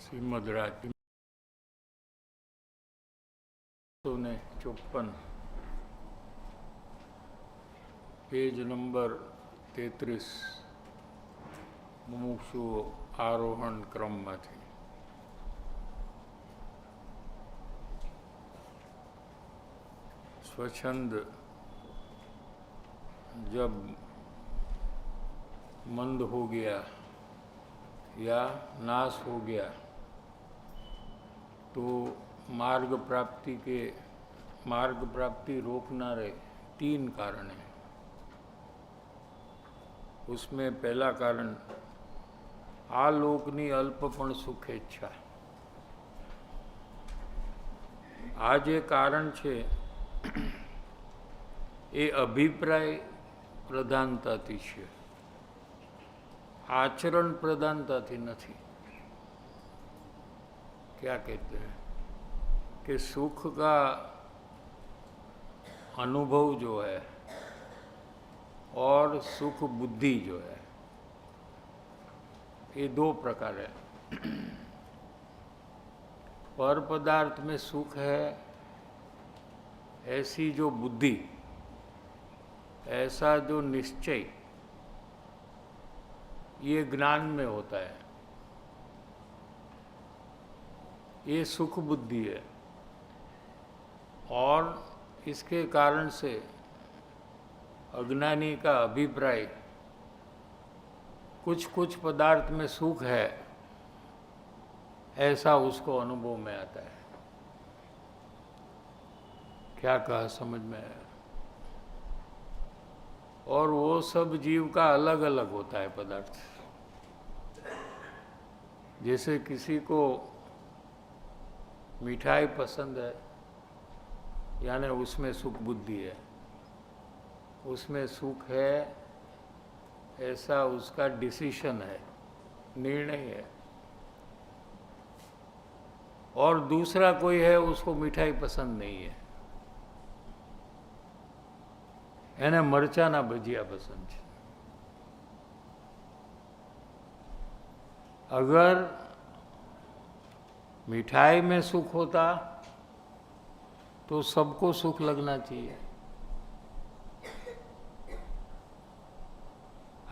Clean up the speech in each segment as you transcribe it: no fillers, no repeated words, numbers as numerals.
श्रीमद् राजनीति 54 page number 33 मुमुक्षु आरोहण क्रम में थी। स्वच्छंद जब मंद हो गया या नाश हो गया तो मार्ग प्राप्ति रोकनारे 3 कारण हैं। उसमें पहला कारण आ लोकनी अल्पपण सुखेच्छा। आ जे कारण छे ए अभिप्राय प्रधानताथी छे, आचरण प्रधानताथी नहीं। क्या कहते हैं कि सुख का अनुभव जो है और सुख बुद्धि जो है ये 2 प्रकार है। पर पदार्थ में सुख है ऐसी जो बुद्धि, ऐसा जो निश्चय, ये ज्ञान में होता है, ये सुख बुद्धि है। और इसके कारण से अज्ञानी का अभिप्राय कुछ पदार्थ में सुख है ऐसा उसको अनुभव में आता है। क्या कहा समझ में आया? और वो सब जीव का अलग अलग होता है पदार्थ। जैसे किसी को मिठाई पसंद है, यानी उसमें सुख बुद्धि है, उसमें सुख है ऐसा उसका डिसीजन है, निर्णय है। और दूसरा कोई है उसको मिठाई पसंद नहीं है, એને મરચાના ભજીયા पसंद है। अगर मिठाई में सुख होता तो सबको सुख लगना चाहिए।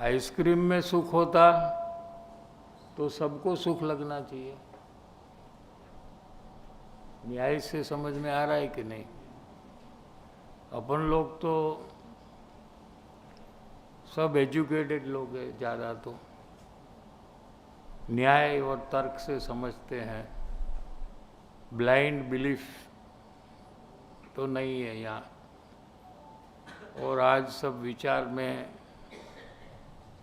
आइसक्रीम में सुख होता तो सबको सुख लगना चाहिए। न्याय से समझ में आ रहा है कि नहीं? अपन लोग तो सब एजुकेटेड लोग हैं, ज़्यादा तो न्याय और तर्क से समझते हैं। ब्लाइंड बिलीफ तो नहीं है यहाँ। और आज सब विचार में,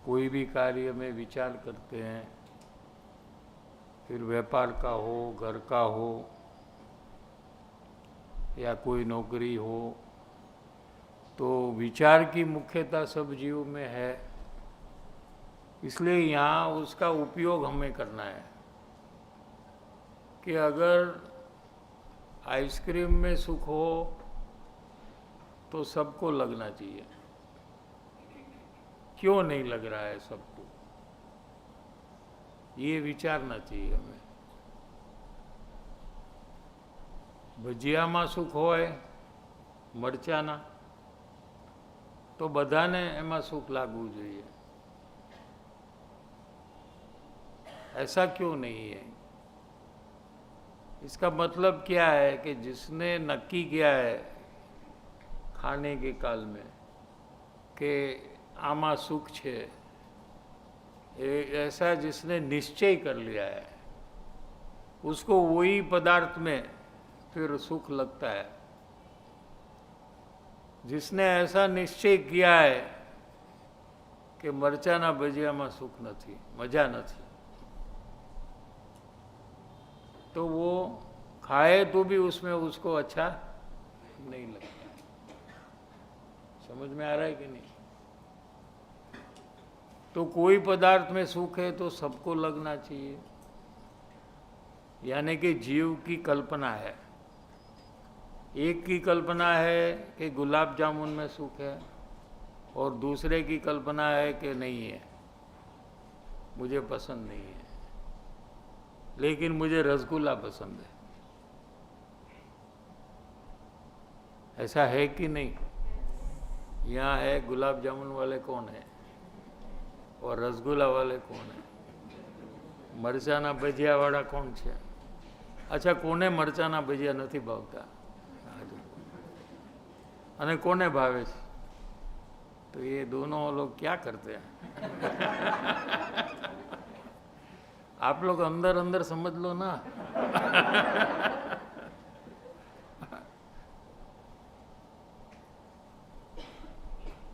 कोई भी कार्य में विचार करते हैं, फिर व्यापार का हो, घर का हो या कोई नौकरी हो, तो विचार की मुख्यता सब जीव में है। इसलिए यहाँ उसका उपयोग हमें करना है कि अगर आइसक्रीम में सुख हो तो सबको लगना चाहिए। क्यों नहीं लग रहा है सबको, ये विचारना चाहिए हमें। भजियाમાં સુખ હોય મરચાના तो बधाने एमा सुख लागू જોઈએ। ऐसा क्यों नहीं है? इसका मतलब क्या है कि जिसने नक्की किया है खाने के काल में कि आमा सुख छे, ऐसा जिसने निश्चय कर लिया है उसको वही पदार्थ में फिर सुख लगता है। जिसने ऐसा निश्चय किया है कि मरचाना भजियाમાં सुख नहीं, मजा नहीं, तो वो खाए तो भी उसमें उसको अच्छा नहीं लगता। समझ में आ रहा है कि नहीं? तो कोई पदार्थ में सुख है तो सबको लगना चाहिए। यानी कि जीव की कल्पना है। एक की कल्पना है कि गुलाब जामुन में सुख है और दूसरे की कल्पना है कि नहीं है, मुझे पसंद नहीं है। लेकिन मुझे रसगुल्ला पसंद है। ऐसा है कि नहीं? यहाँ है गुलाब जामुन वाले कौन है और रसगुल्ला वाले कौन है? मरचाना भजिया वाला कौन है? अच्छा, कोने मरचाना भजिया नहीं भावता अने कोने भावे? तो ये दोनों लोग क्या करते हैं? आप लोग अंदर अंदर समझ लो ना।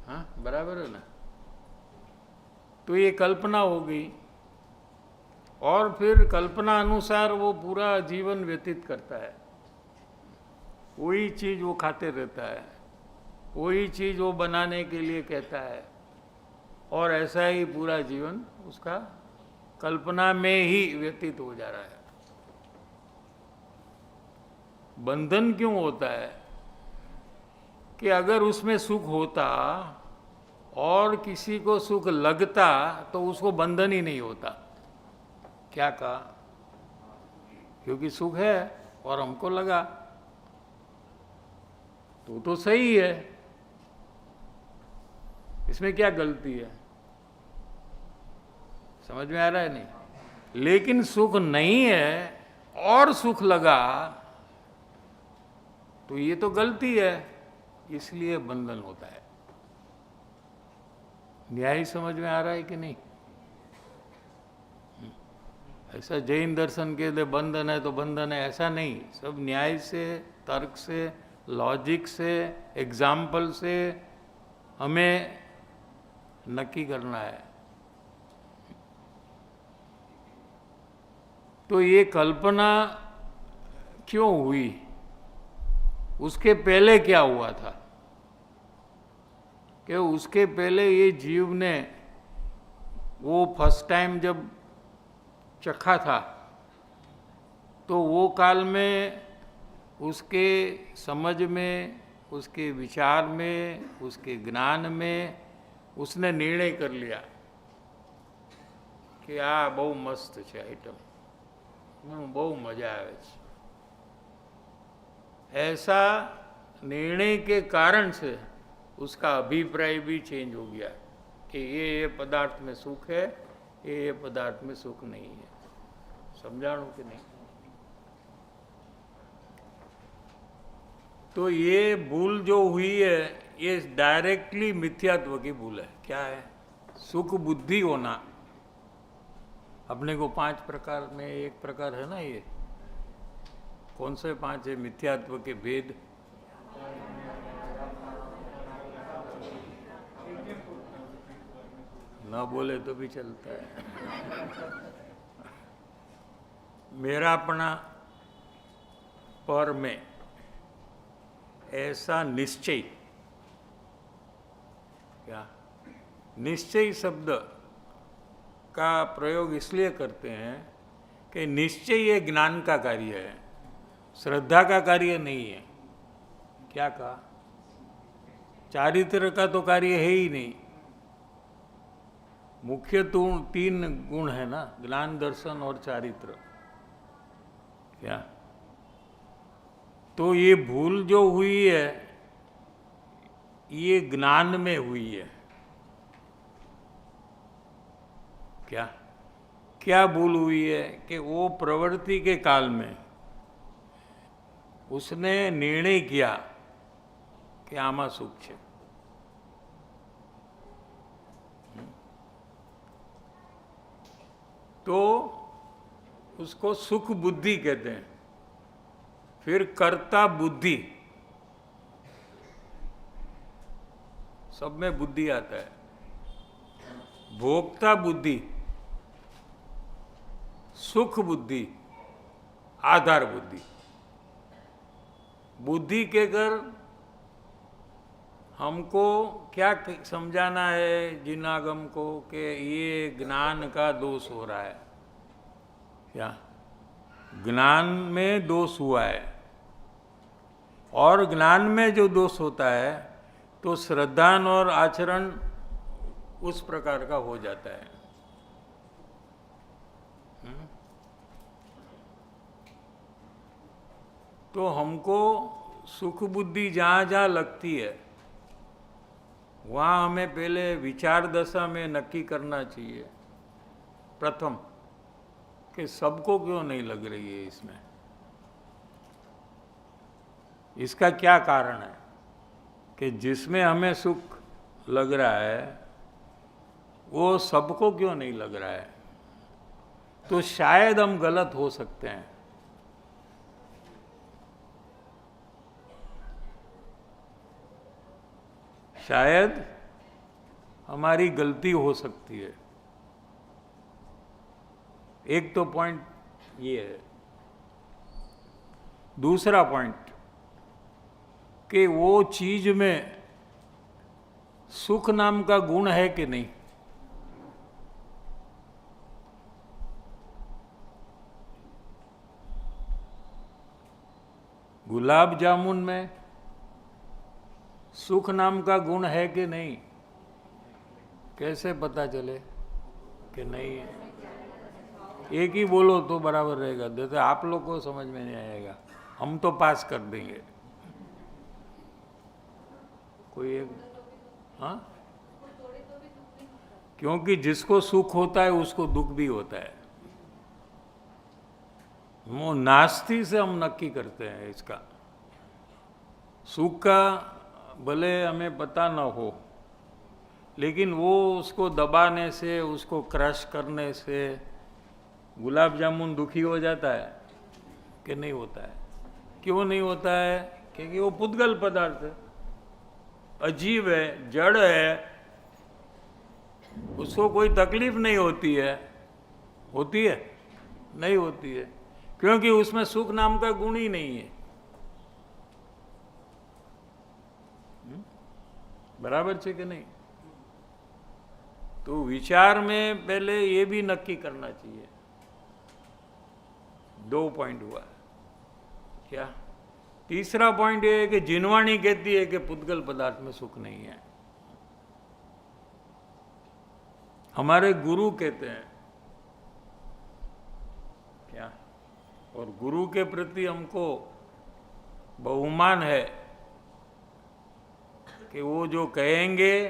हाँ, बराबर है ना? तो ये कल्पना हो गई और फिर कल्पना अनुसार वो पूरा जीवन व्यतीत करता है। वही चीज वो खाते रहता है, वही चीज वो बनाने के लिए कहता है, और ऐसा ही पूरा जीवन उसका कल्पना में ही व्यतीत हो जा रहा है। बंधन क्यों होता है? कि अगर उसमें सुख होता और किसी को सुख लगता तो उसको बंधन ही नहीं होता। क्या कहा? क्योंकि सुख है और हमको लगा तो सही है, इसमें क्या गलती है? समझ में आ रहा है? नहीं। लेकिन सुख नहीं है और सुख लगा तो ये तो गलती है, इसलिए बंधन होता है। न्याय समझ में आ रहा है कि नहीं? ऐसा जैन दर्शन के लिए बंधन है तो बंधन है, ऐसा नहीं। सब न्याय से, तर्क से, लॉजिक से, एग्जाम्पल से हमें नक्की करना है। तो ये कल्पना क्यों हुई? उसके पहले क्या हुआ था? कि उसके पहले ये जीव ने वो फर्स्ट टाइम जब चखा था तो वो काल में उसके समझ में, उसके विचार में, उसके ज्ञान में उसने निर्णय कर लिया कि आ बहु मस्त है आइटम, बहु मजा आवे छे। ऐसा निर्णय के कारण से उसका अभिप्राय भी चेंज हो गया कि ये पदार्थ में सुख है, ये पदार्थ में सुख नहीं है। समझाणु कि नहीं? तो ये भूल जो हुई है ये डायरेक्टली मिथ्यात्व की भूल है। क्या है? सुख बुद्धि होना। अपने को 5 प्रकार में एक प्रकार है ना, ये कौन से 5 है मिथ्यात्व के भेद? ना बोले तो भी चलता है। मेरापना, पर में, ऐसा निश्चय। क्या? निश्चय शब्द का प्रयोग इसलिए करते हैं कि निश्चय ये ज्ञान का कार्य है, श्रद्धा का कार्य नहीं है। क्या कहा? चारित्र का तो कार्य है ही नहीं। मुख्य तो 3 गुण है ना, ज्ञान, दर्शन और चारित्र। क्या? तो ये भूल जो हुई है ये ज्ञान में हुई है। क्या? क्या भूल हुई है? कि वो प्रवृत्ति के काल में उसने निर्णय किया कि आमा सुख है। तो उसको सुख बुद्धि कहते हैं। फिर कर्ता बुद्धि, सब में बुद्धि आता है। भोक्ता बुद्धि, सुख बुद्धि, आधार बुद्धि। बुद्धि के कर हमको क्या समझाना है जिनागम को कि ये ज्ञान का दोष हो रहा है। क्या? ज्ञान में दोष हुआ है, और ज्ञान में जो दोष होता है तो श्रद्धान और आचरण उस प्रकार का हो जाता है। तो हमको सुख बुद्धि जहाँ जहाँ लगती है वहाँ हमें पहले विचार दशा में नक्की करना चाहिए प्रथम कि सबको क्यों नहीं लग रही है इसमें, इसका क्या कारण है कि जिसमें हमें सुख लग रहा है वो सबको क्यों नहीं लग रहा है। तो शायद हम गलत हो सकते हैं। शायद हमारी गलती हो सकती है। एक तो पॉइंट ये है। दूसरा पॉइंट कि वो चीज में सुख नाम का गुण है कि नहीं। गुलाब जामुन में सुख नाम का गुण है कि नहीं, कैसे पता चले कि नहीं है। एक ही बोलो तो बराबर रहेगा, जैसे आप लोग को समझ में नहीं आएगा, हम तो पास कर देंगे। कोई एक, हाँ, क्योंकि जिसको सुख होता है उसको दुख भी होता है। वो नास्ती से हम नक्की करते हैं इसका। सुख का भले हमें पता न हो, लेकिन वो उसको दबाने से, उसको क्रश करने से गुलाब जामुन दुखी हो जाता है कि नहीं होता है। क्यों नहीं होता है? क्योंकि वो पुद्गल पदार्थ है, अजीब है, जड़ है, उसको कोई तकलीफ नहीं होती है। होती है? नहीं होती है, क्योंकि उसमें सुख नाम का गुण ही नहीं है। बराबर है कि नहीं? तो विचार में पहले ये भी नक्की करना चाहिए। 2 पॉइंट हुआ क्या? तीसरा पॉइंट ये है कि जिनवाणी कहती है कि पुद्गल पदार्थ में सुख नहीं है। हमारे गुरु कहते हैं क्या, और गुरु के प्रति हमको बहुमान है कि वो जो कहेंगे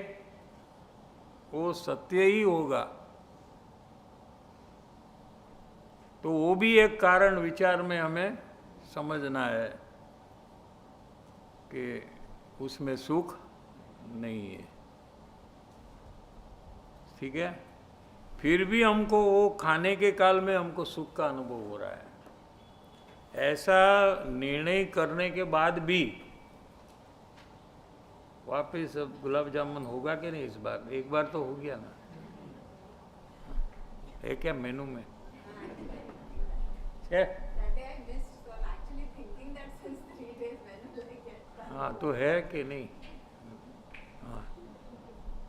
वो सत्य ही होगा। तो वो भी एक कारण विचार में हमें समझना है कि उसमें सुख नहीं है। ठीक है? फिर भी हमको वो खाने के काल में हमको सुख का अनुभव हो रहा है। ऐसा निर्णय करने के बाद भी वापिस अब गुलाब जामुन होगा कि नहीं इस बार? एक बार तो हो गया ना, है क्या मेनू में? हाँ, तो है कि नहीं? हाँ,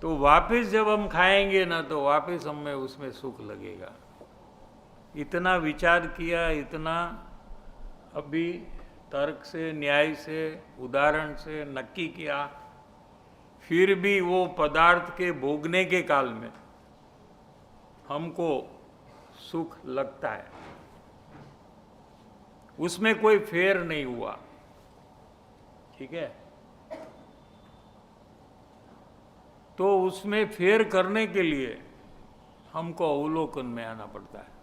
तो वापिस जब हम खाएंगे ना तो वापिस हमें उसमें सुख लगेगा। इतना विचार किया, इतना अभी तर्क से, न्याय से, उदाहरण से नक्की किया, फिर भी वो पदार्थ के भोगने के काल में हमको सुख लगता है। उसमें कोई फेर नहीं हुआ। ठीक है? तो उसमें फेर करने के लिए हमको अवलोकन में आना पड़ता है।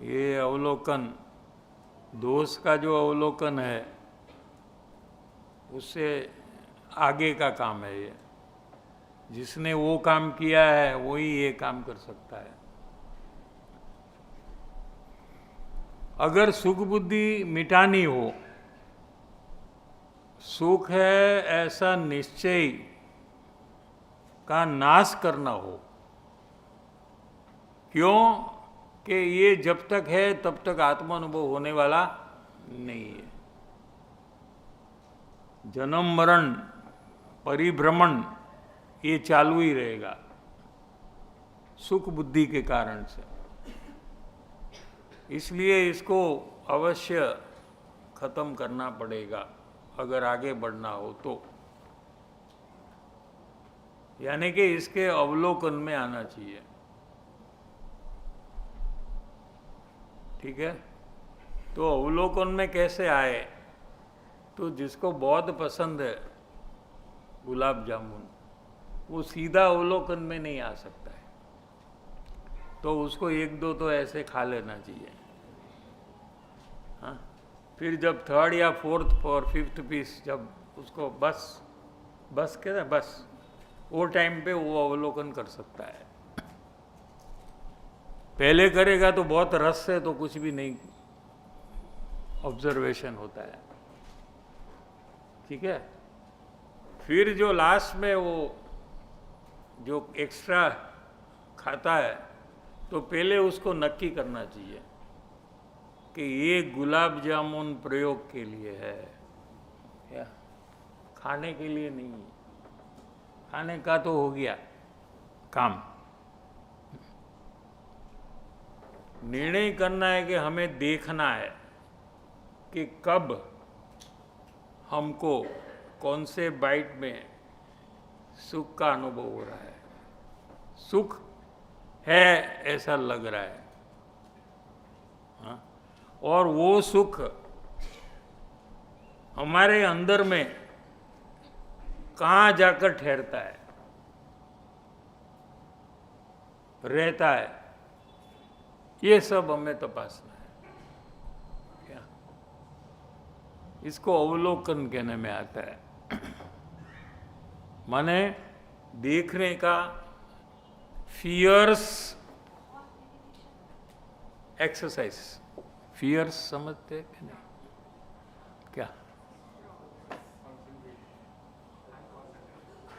ये अवलोकन, दोष का जो अवलोकन है, उससे आगे का काम है ये। जिसने वो काम किया है वही ये काम कर सकता है। अगर सुख बुद्धि मिटानी हो, सुख है ऐसा निश्चय का नाश करना हो, क्यों कि ये जब तक है तब तक आत्मानुभव होने वाला नहीं है। जन्म मरण परिभ्रमण ये चालू ही रहेगा सुख बुद्धि के कारण से। इसलिए इसको अवश्य खत्म करना पड़ेगा अगर आगे बढ़ना हो तो। यानी कि इसके अवलोकन में आना चाहिए। ठीक है? तो अवलोकन में कैसे आए? तो जिसको बहुत पसंद है गुलाब जामुन, वो सीधा अवलोकन में नहीं आ सकता है, तो उसको एक दो तो ऐसे खा लेना चाहिए। हाँ, फिर जब थर्ड या फोर्थ और फिफ्थ पीस जब उसको बस कहते हैं, बस वो टाइम पे वो अवलोकन कर सकता है। पहले करेगा तो बहुत रस से तो कुछ भी नहीं ऑब्जर्वेशन होता है, ठीक है। फिर जो लास्ट में वो जो एक्स्ट्रा खाता है, तो पहले उसको नक्की करना चाहिए कि ये गुलाब जामुन प्रयोग के लिए है या खाने के लिए नहीं। खाने का तो हो गया काम, निर्णय करना है कि हमें देखना है कि कब हमको कौन से बाइट में सुख का अनुभव हो रहा है। सुख है ऐसा लग रहा है, हाँ? और वो सुख हमारे अंदर में कहाँ जाकर ठहरता है, रहता है, ये सब हमें तपासना है। क्या इसको अवलोकन कहने में आता है। माने देखने का फियर्स एक्सरसाइज। फियर्स समझते हैं कि नहीं? क्या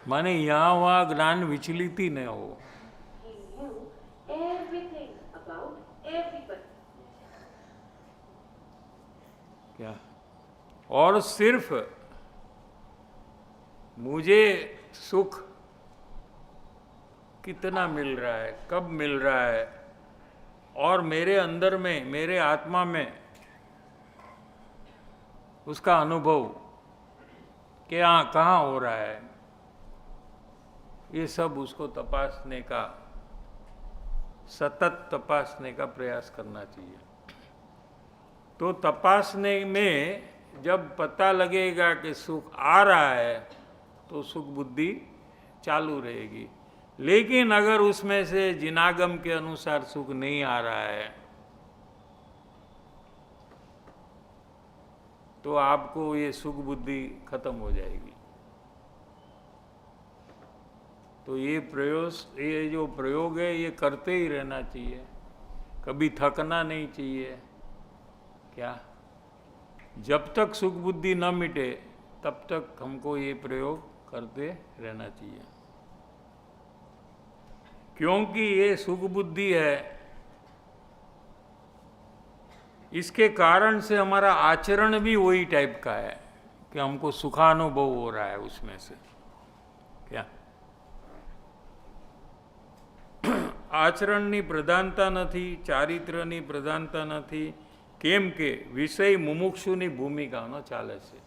माने यहाँ वहाँ ज्ञान विचलित ही न हो। क्या और सिर्फ मुझे सुख कितना मिल रहा है, कब मिल रहा है, और मेरे अंदर में, मेरे आत्मा में उसका अनुभव क्या कहाँ हो रहा है, ये सब उसको तपासने का, सतत तपासने का प्रयास करना चाहिए। तो तपासने में जब पता लगेगा कि सुख आ रहा है तो सुख बुद्धि चालू रहेगी। लेकिन अगर उसमें से जिनागम के अनुसार सुख नहीं आ रहा है तो आपको ये सुख बुद्धि खत्म हो जाएगी। तो ये जो प्रयोग है ये करते ही रहना चाहिए, कभी थकना नहीं चाहिए। क्या जब तक सुख बुद्धि न मिटे तब तक हमको ये प्रयोग करते रहना चाहिए, क्योंकि ये सुख बुद्धि है, इसके कारण से हमारा आचरण भी वही टाइप का है कि हमको सुखानुभव हो रहा है उसमें से। क्या आचरणनी प्रधानता નથી, ચારિત્રની પ્રધાનતા નથી, કેમ કે વિષય મુમુક્ષુની ભૂમિકાનો ચાલે છે।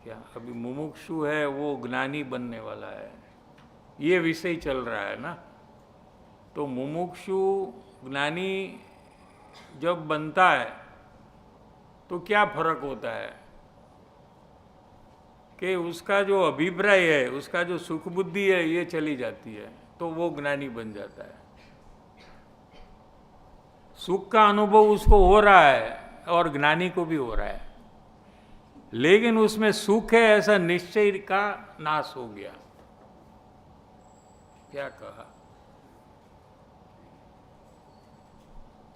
क्या अभी मुमुक्षु है वो ज्ञानी बनने वाला है, ये विषय चल रहा है ना। तो मुमुक्षु ज्ञानी जब बनता है तो क्या फर्क होता है कि उसका जो अभिप्राय है, उसका जो सुख बुद्धि है ये चली जाती है, तो वो ज्ञानी बन जाता है। सुख का अनुभव उसको हो रहा है और ज्ञानी को भी हो रहा है, लेकिन उसमें सुख है ऐसा निश्चय का नाश हो गया। क्या कहा,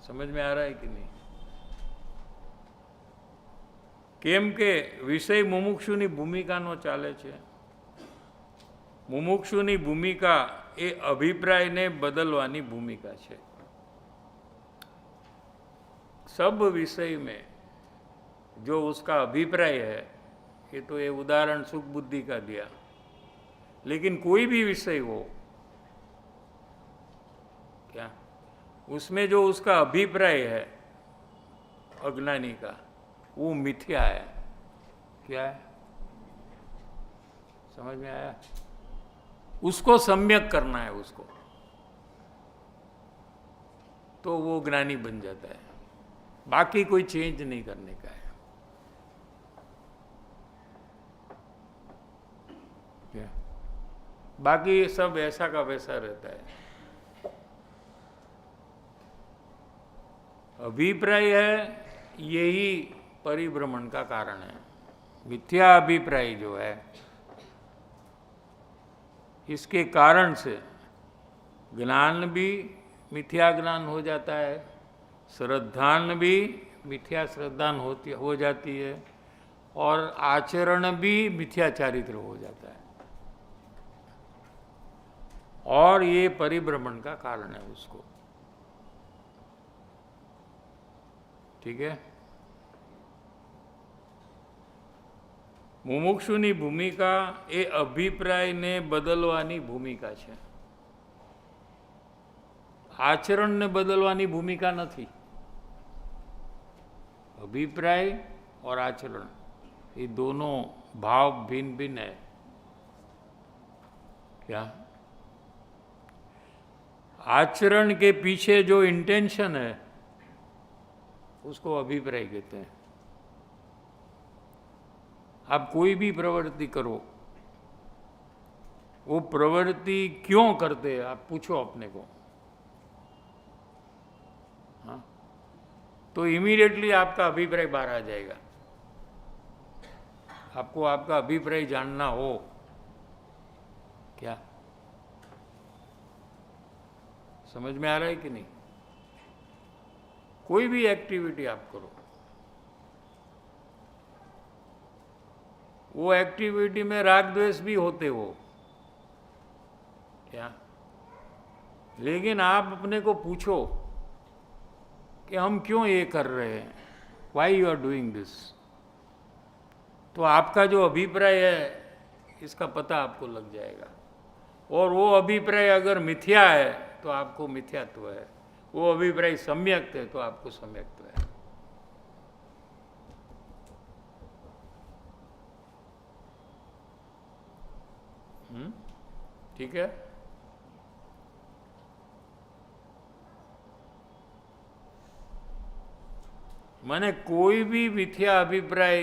समझ में आ रहा है कि नहीं? केम के विषय मुमुक्षुनी भूमिकानो चाले छे। मुमुक्षुनी भूमिका ए अभिप्रायने बदलवानी भूमिका छे। सब विषय में जो उसका अभिप्राय है, ये तो ये उदाहरण सुख बुद्धि का दिया, लेकिन कोई भी विषय हो, क्या उसमें जो उसका अभिप्राय है अज्ञानी का, वो मिथ्या है। क्या है, समझ में आया? उसको सम्यक करना है उसको, तो वो ज्ञानी बन जाता है। बाकी कोई चेंज नहीं करने का है। क्या? बाकी सब ऐसा का वैसा रहता है। अभिप्राय है, यही परिभ्रमण का कारण है। मिथ्या अभिप्राय जो है, इसके कारण से ज्ञान भी मिथ्या ज्ञान हो जाता है, श्रद्धान भी मिथ्या श्रद्धान हो जाती है, और आचरण भी मिथ्या चारित्र हो जाता है। और ये परिभ्रमण का कारण है उसको। ठीक है। મુમુક્ષુની ભૂમિકા એ અભિપ્રાયને બદલવાની ભૂમિકા છે, આચરણને બદલવાની ભૂમિકા નથી। अभिप्राय और आचरण ये दोनों भाव भिन्न भिन्न है। क्या? आचरण के पीछे जो इंटेंशन है उसको अभिप्राय कहते हैं। आप कोई भी प्रवृत्ति करो, वो प्रवृत्ति क्यों करते हैं आप पूछो अपने को, हाँ, तो इमीडिएटली आपका अभिप्राय बाहर आ जाएगा। आपको आपका अभिप्राय जानना हो क्या? समझ में आ रहा है कि नहीं? कोई भी एक्टिविटी आप करो, वो एक्टिविटी में राग द्वेष भी होते हो क्या, लेकिन आप अपने को पूछो कि हम क्यों ये कर रहे हैं, why you are doing this, तो आपका जो अभिप्राय है इसका पता आपको लग जाएगा। और वो अभिप्राय अगर मिथ्या है तो आपको मिथ्यात्व है, वो अभिप्राय सम्यक है तो आपको सम्यक्त्व है। ठीक है। माने कोई भी मिथ्या अभिप्राय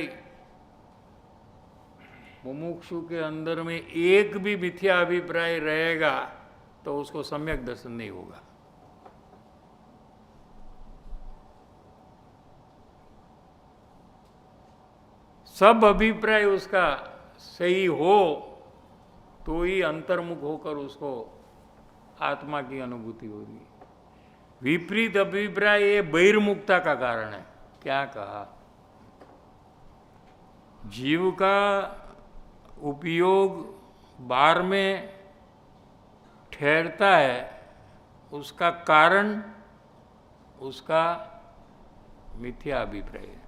मुमुक्षु के अंदर में एक भी मिथ्या अभिप्राय रहेगा तो उसको सम्यक दर्शन नहीं होगा। सब अभिप्राय उसका सही हो तो ही अंतर्मुख होकर उसको आत्मा की अनुभूति होगी। विपरीत अभिप्राय ये बहिर्मुखता का कारण है। क्या कहा? जीव का उपयोग बाहर में ठहरता है, उसका कारण उसका मिथ्या अभिप्राय है।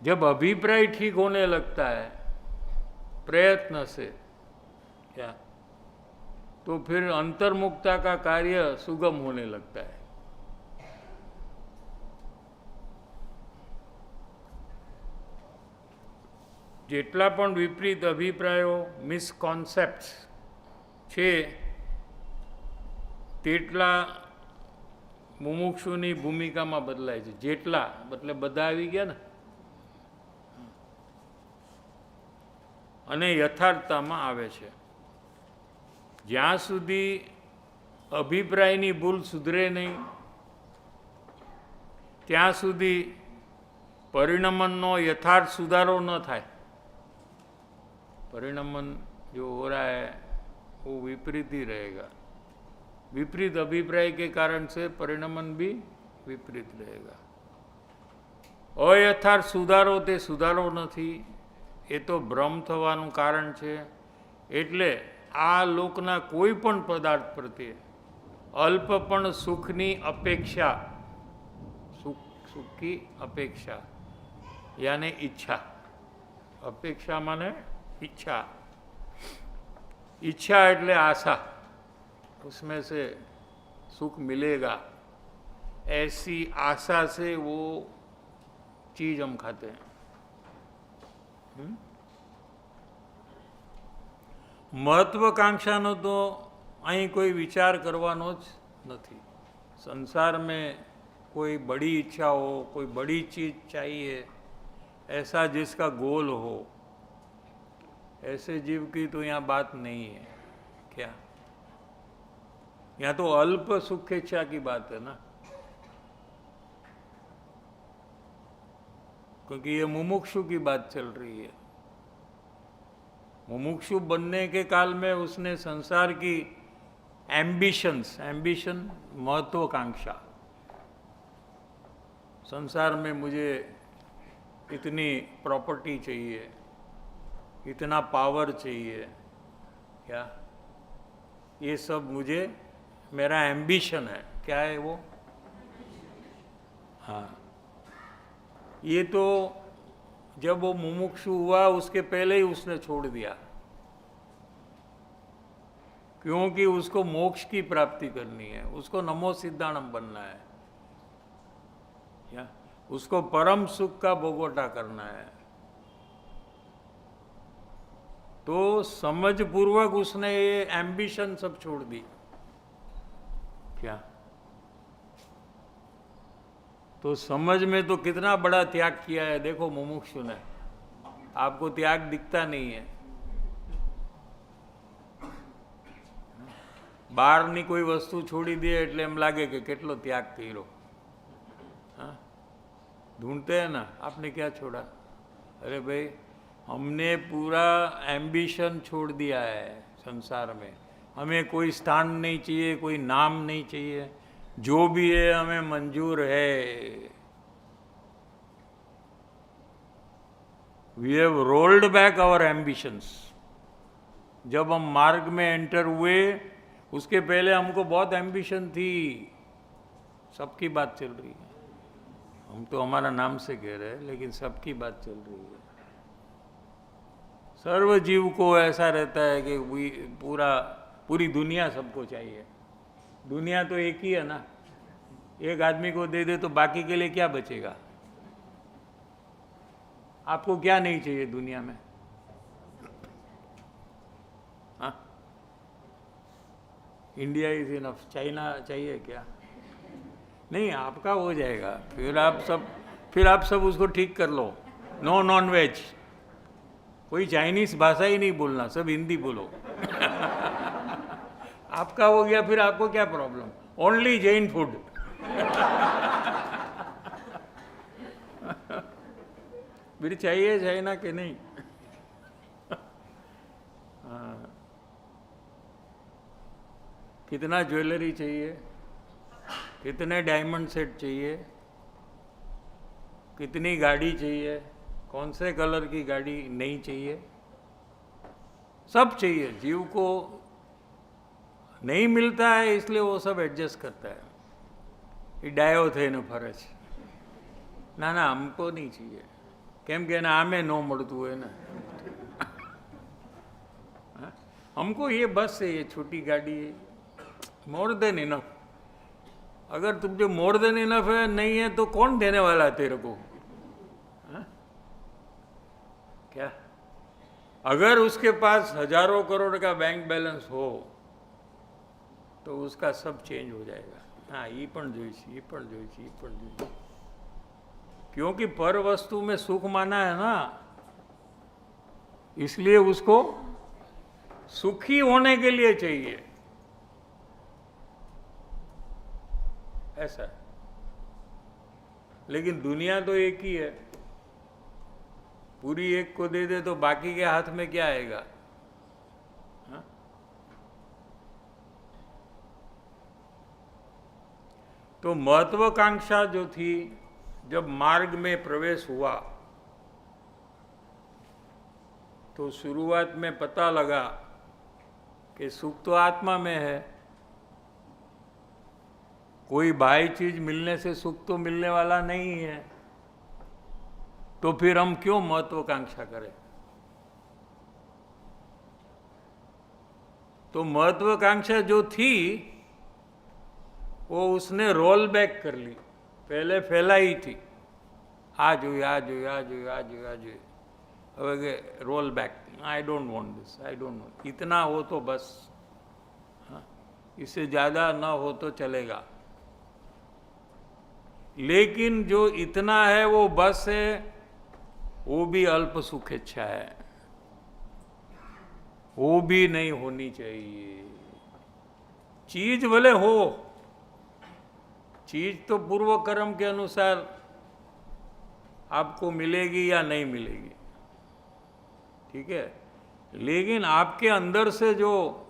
जब अभिप्राय ठीक होने लगता है प्रयत्न से, क्या, तो फिर अंतर्मुखता का कार्य सुगम होने लगता है। જેટલા પણ વિપરીત અભિપ્રાયો મિસકોન્સેપ્ટ્સ છે તેટલા મુમુક્ષુની ભૂમિકામાં બદલાય છે। જેટલા એટલે બધા આવી ગયા ને, અને યથાર્થતામાં આવે છે। જ્યાં સુધી અભિપ્રાયની ભૂલ સુધરે નહીં ત્યાં સુધી परिणमन यथार्थ सुधारो न थाय। परिणमन जो हो रहा है वो विपरीत ही रहेगा। विपरीत अभिप्राय के कारण से परिणमन भी विपरीत रहेगा। अयथार्थ सुधारो ते सुधारो नहीं, ये तो भ्रम थवानुं कारण छे। एटले आ लोकना कोई पण पदार्थ प्रत्ये अल्प पण सुखनी अपेक्षा, सुख की अपेक्षा यानी इच्छा, अपेक्षा माने इच्छा, इच्छा એટલે आशा, उसमें से सुख मिलेगा, ऐसी आशा से वो चीज हम खाते हैं। महत्वाकांक्षानो तो અહીં કોઈ વિચાર કરવાનો જ નથી। संसार में कोई बड़ी इच्छा हो, कोई बड़ी चीज चाहिए, ऐसा जिसका गोल हो, ऐसे जीव की तो यहाँ बात नहीं है। क्या यहाँ तो अल्प सुख इच्छा की बात है ना, क्योंकि ये मुमुक्षु की बात चल रही है। मुमुक्षु बनने के काल में उसने संसार की एम्बिशन महत्वाकांक्षा, संसार में मुझे इतनी प्रॉपर्टी चाहिए, इतना पावर चाहिए, क्या ये सब मुझे, मेरा एम्बिशन है। क्या है वो? हाँ, ये तो जब वो मुमुक्षु हुआ उसके पहले ही उसने छोड़ दिया, क्योंकि उसको मोक्ष की प्राप्ति करनी है, उसको नमो सिद्धाणम बनना है, या उसको परम सुख का भोगवटा करना है। तो समझ पूर्वक उसने ये एम्बिशन सब छोड़ दी। क्या तो समझ में तो कितना बड़ा त्याग किया है, देखो मुमुक्षु ने। आपको त्याग दिखता नहीं है, બહારની કોઈ વસ્તુ છોડી દે એટલે એમ લાગે કે કેટલો त्याग કર્યો। हाँ, ढूंढते हैं ना, आपने क्या छोड़ा? अरे भाई, हमने पूरा एम्बिशन छोड़ दिया है संसार में। हमें कोई स्थान नहीं चाहिए, कोई नाम नहीं चाहिए, जो भी है हमें मंजूर है। We have rolled back our ambitions. जब हम मार्ग में एंटर हुए उसके पहले हमको बहुत एम्बिशन थी। सबकी बात चल रही है, हम तो हमारा नाम से कह रहे हैं, लेकिन सबकी बात चल रही है। सर्व जीव को ऐसा रहता है कि पूरी दुनिया सबको चाहिए। दुनिया तो एक ही है ना, एक आदमी को दे दे तो बाकी के लिए क्या बचेगा? आपको क्या नहीं चाहिए दुनिया में? हाँ, इंडिया इज इनफ, चाइना चाहिए क्या? नहीं, आपका हो जाएगा। फिर आप सब उसको ठीक कर लो। नो नॉन वेज, कोई चाइनीज भाषा ही नहीं बोलना, सब हिंदी बोलो। आपका हो गया, फिर आपको क्या प्रॉब्लम? Only Jain food. फिर चाहिए चाइना के नहीं? हाँ, कितना ज्वेलरी चाहिए, कितने डायमंड सेट चाहिए, कितनी गाड़ी चाहिए, कौन से कलर की गाड़ी नहीं चाहिए, सब चाहिए। जीव को नहीं मिलता है इसलिए वो सब एडजस्ट करता है। ये डायो थे न फरज ना ना, हमको नहीं चाहिए, केम के ना आमे नो मळतुं होय ने। हमको ये बस है, ये छोटी गाड़ी है, मोर देन इनफ। अगर तुझे मोर देन इनफ है नहीं है तो कौन देने वाला है तेरे को? हा? क्या अगर उसके पास हजारों करोड़ का बैंक बैलेंस हो तो उसका सब चेंज हो जाएगा। हाँ, ये पण जोईशे, ये पण जोईशे, ये पण जोईशे। क्योंकि पर वस्तु में सुख माना है ना, इसलिए उसको सुखी होने के लिए चाहिए, ऐसा है। लेकिन दुनिया तो एक ही है, पूरी एक को दे दे तो बाकी के हाथ में क्या आएगा? हाँ? तो महत्वाकांक्षा जो थी, जब मार्ग में प्रवेश हुआ तो शुरुआत में पता लगा कि सुख तो आत्मा में है, कोई बाह्य चीज मिलने से सुख तो मिलने वाला नहीं है, तो फिर हम क्यों महत्वाकांक्षा करें? तो महत्वाकांक्षा जो थी वो उसने रोल बैक कर ली। पहले फैलाई थी, आ જોઈએ, आ જોઈએ, आ જોઈએ, आ જોઈએ, आ જોઈએ, હવે roll back, I don't want this, I don't want, इतना हो तो बस, हाँ, इससे ज़्यादा ना हो तो चलेगा। लेकिन जो इतना है वो बस है, वो भी अल्प सुखेच्छा है, वो भी नहीं होनी चाहिए। चीज भले हो, चीज तो पूर्व कर्म के अनुसार आपको मिलेगी या नहीं मिलेगी, ठीक है, लेकिन आपके अंदर से जो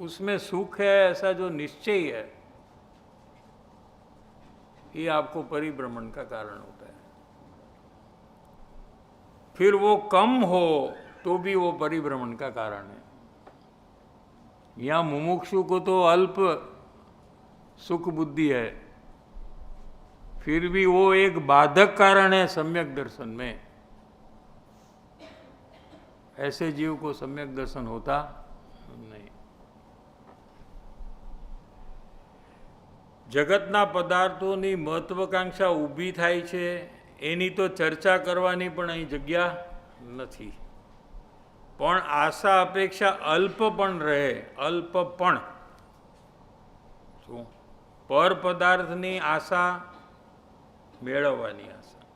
उसमें सुख है, ऐसा जो निश्चय है, ये आपको परिभ्रमण का कारण होता है। फिर वो कम हो तो भी वो परिभ्रमण का कारण है। यहाँ मुमुक्षु को तो अल्प सुख बुद्धि है, फिर भी वो एक बाधक कारण है सम्यक दर्शन में। ऐसे जीव को सम्यक दर्शन होता नहीं। જગતના પદાર્થોની મહત્વાકાંક્ષા ઊભી થાય છે, એની તો ચર્ચા કરવાની પણ અહીં જગ્યા નથી, પણ આશા અપેક્ષા અલ્પ પણ રહે, અલ્પ પણ શું પર પદાર્થની આશા, મેળવવાની આશા,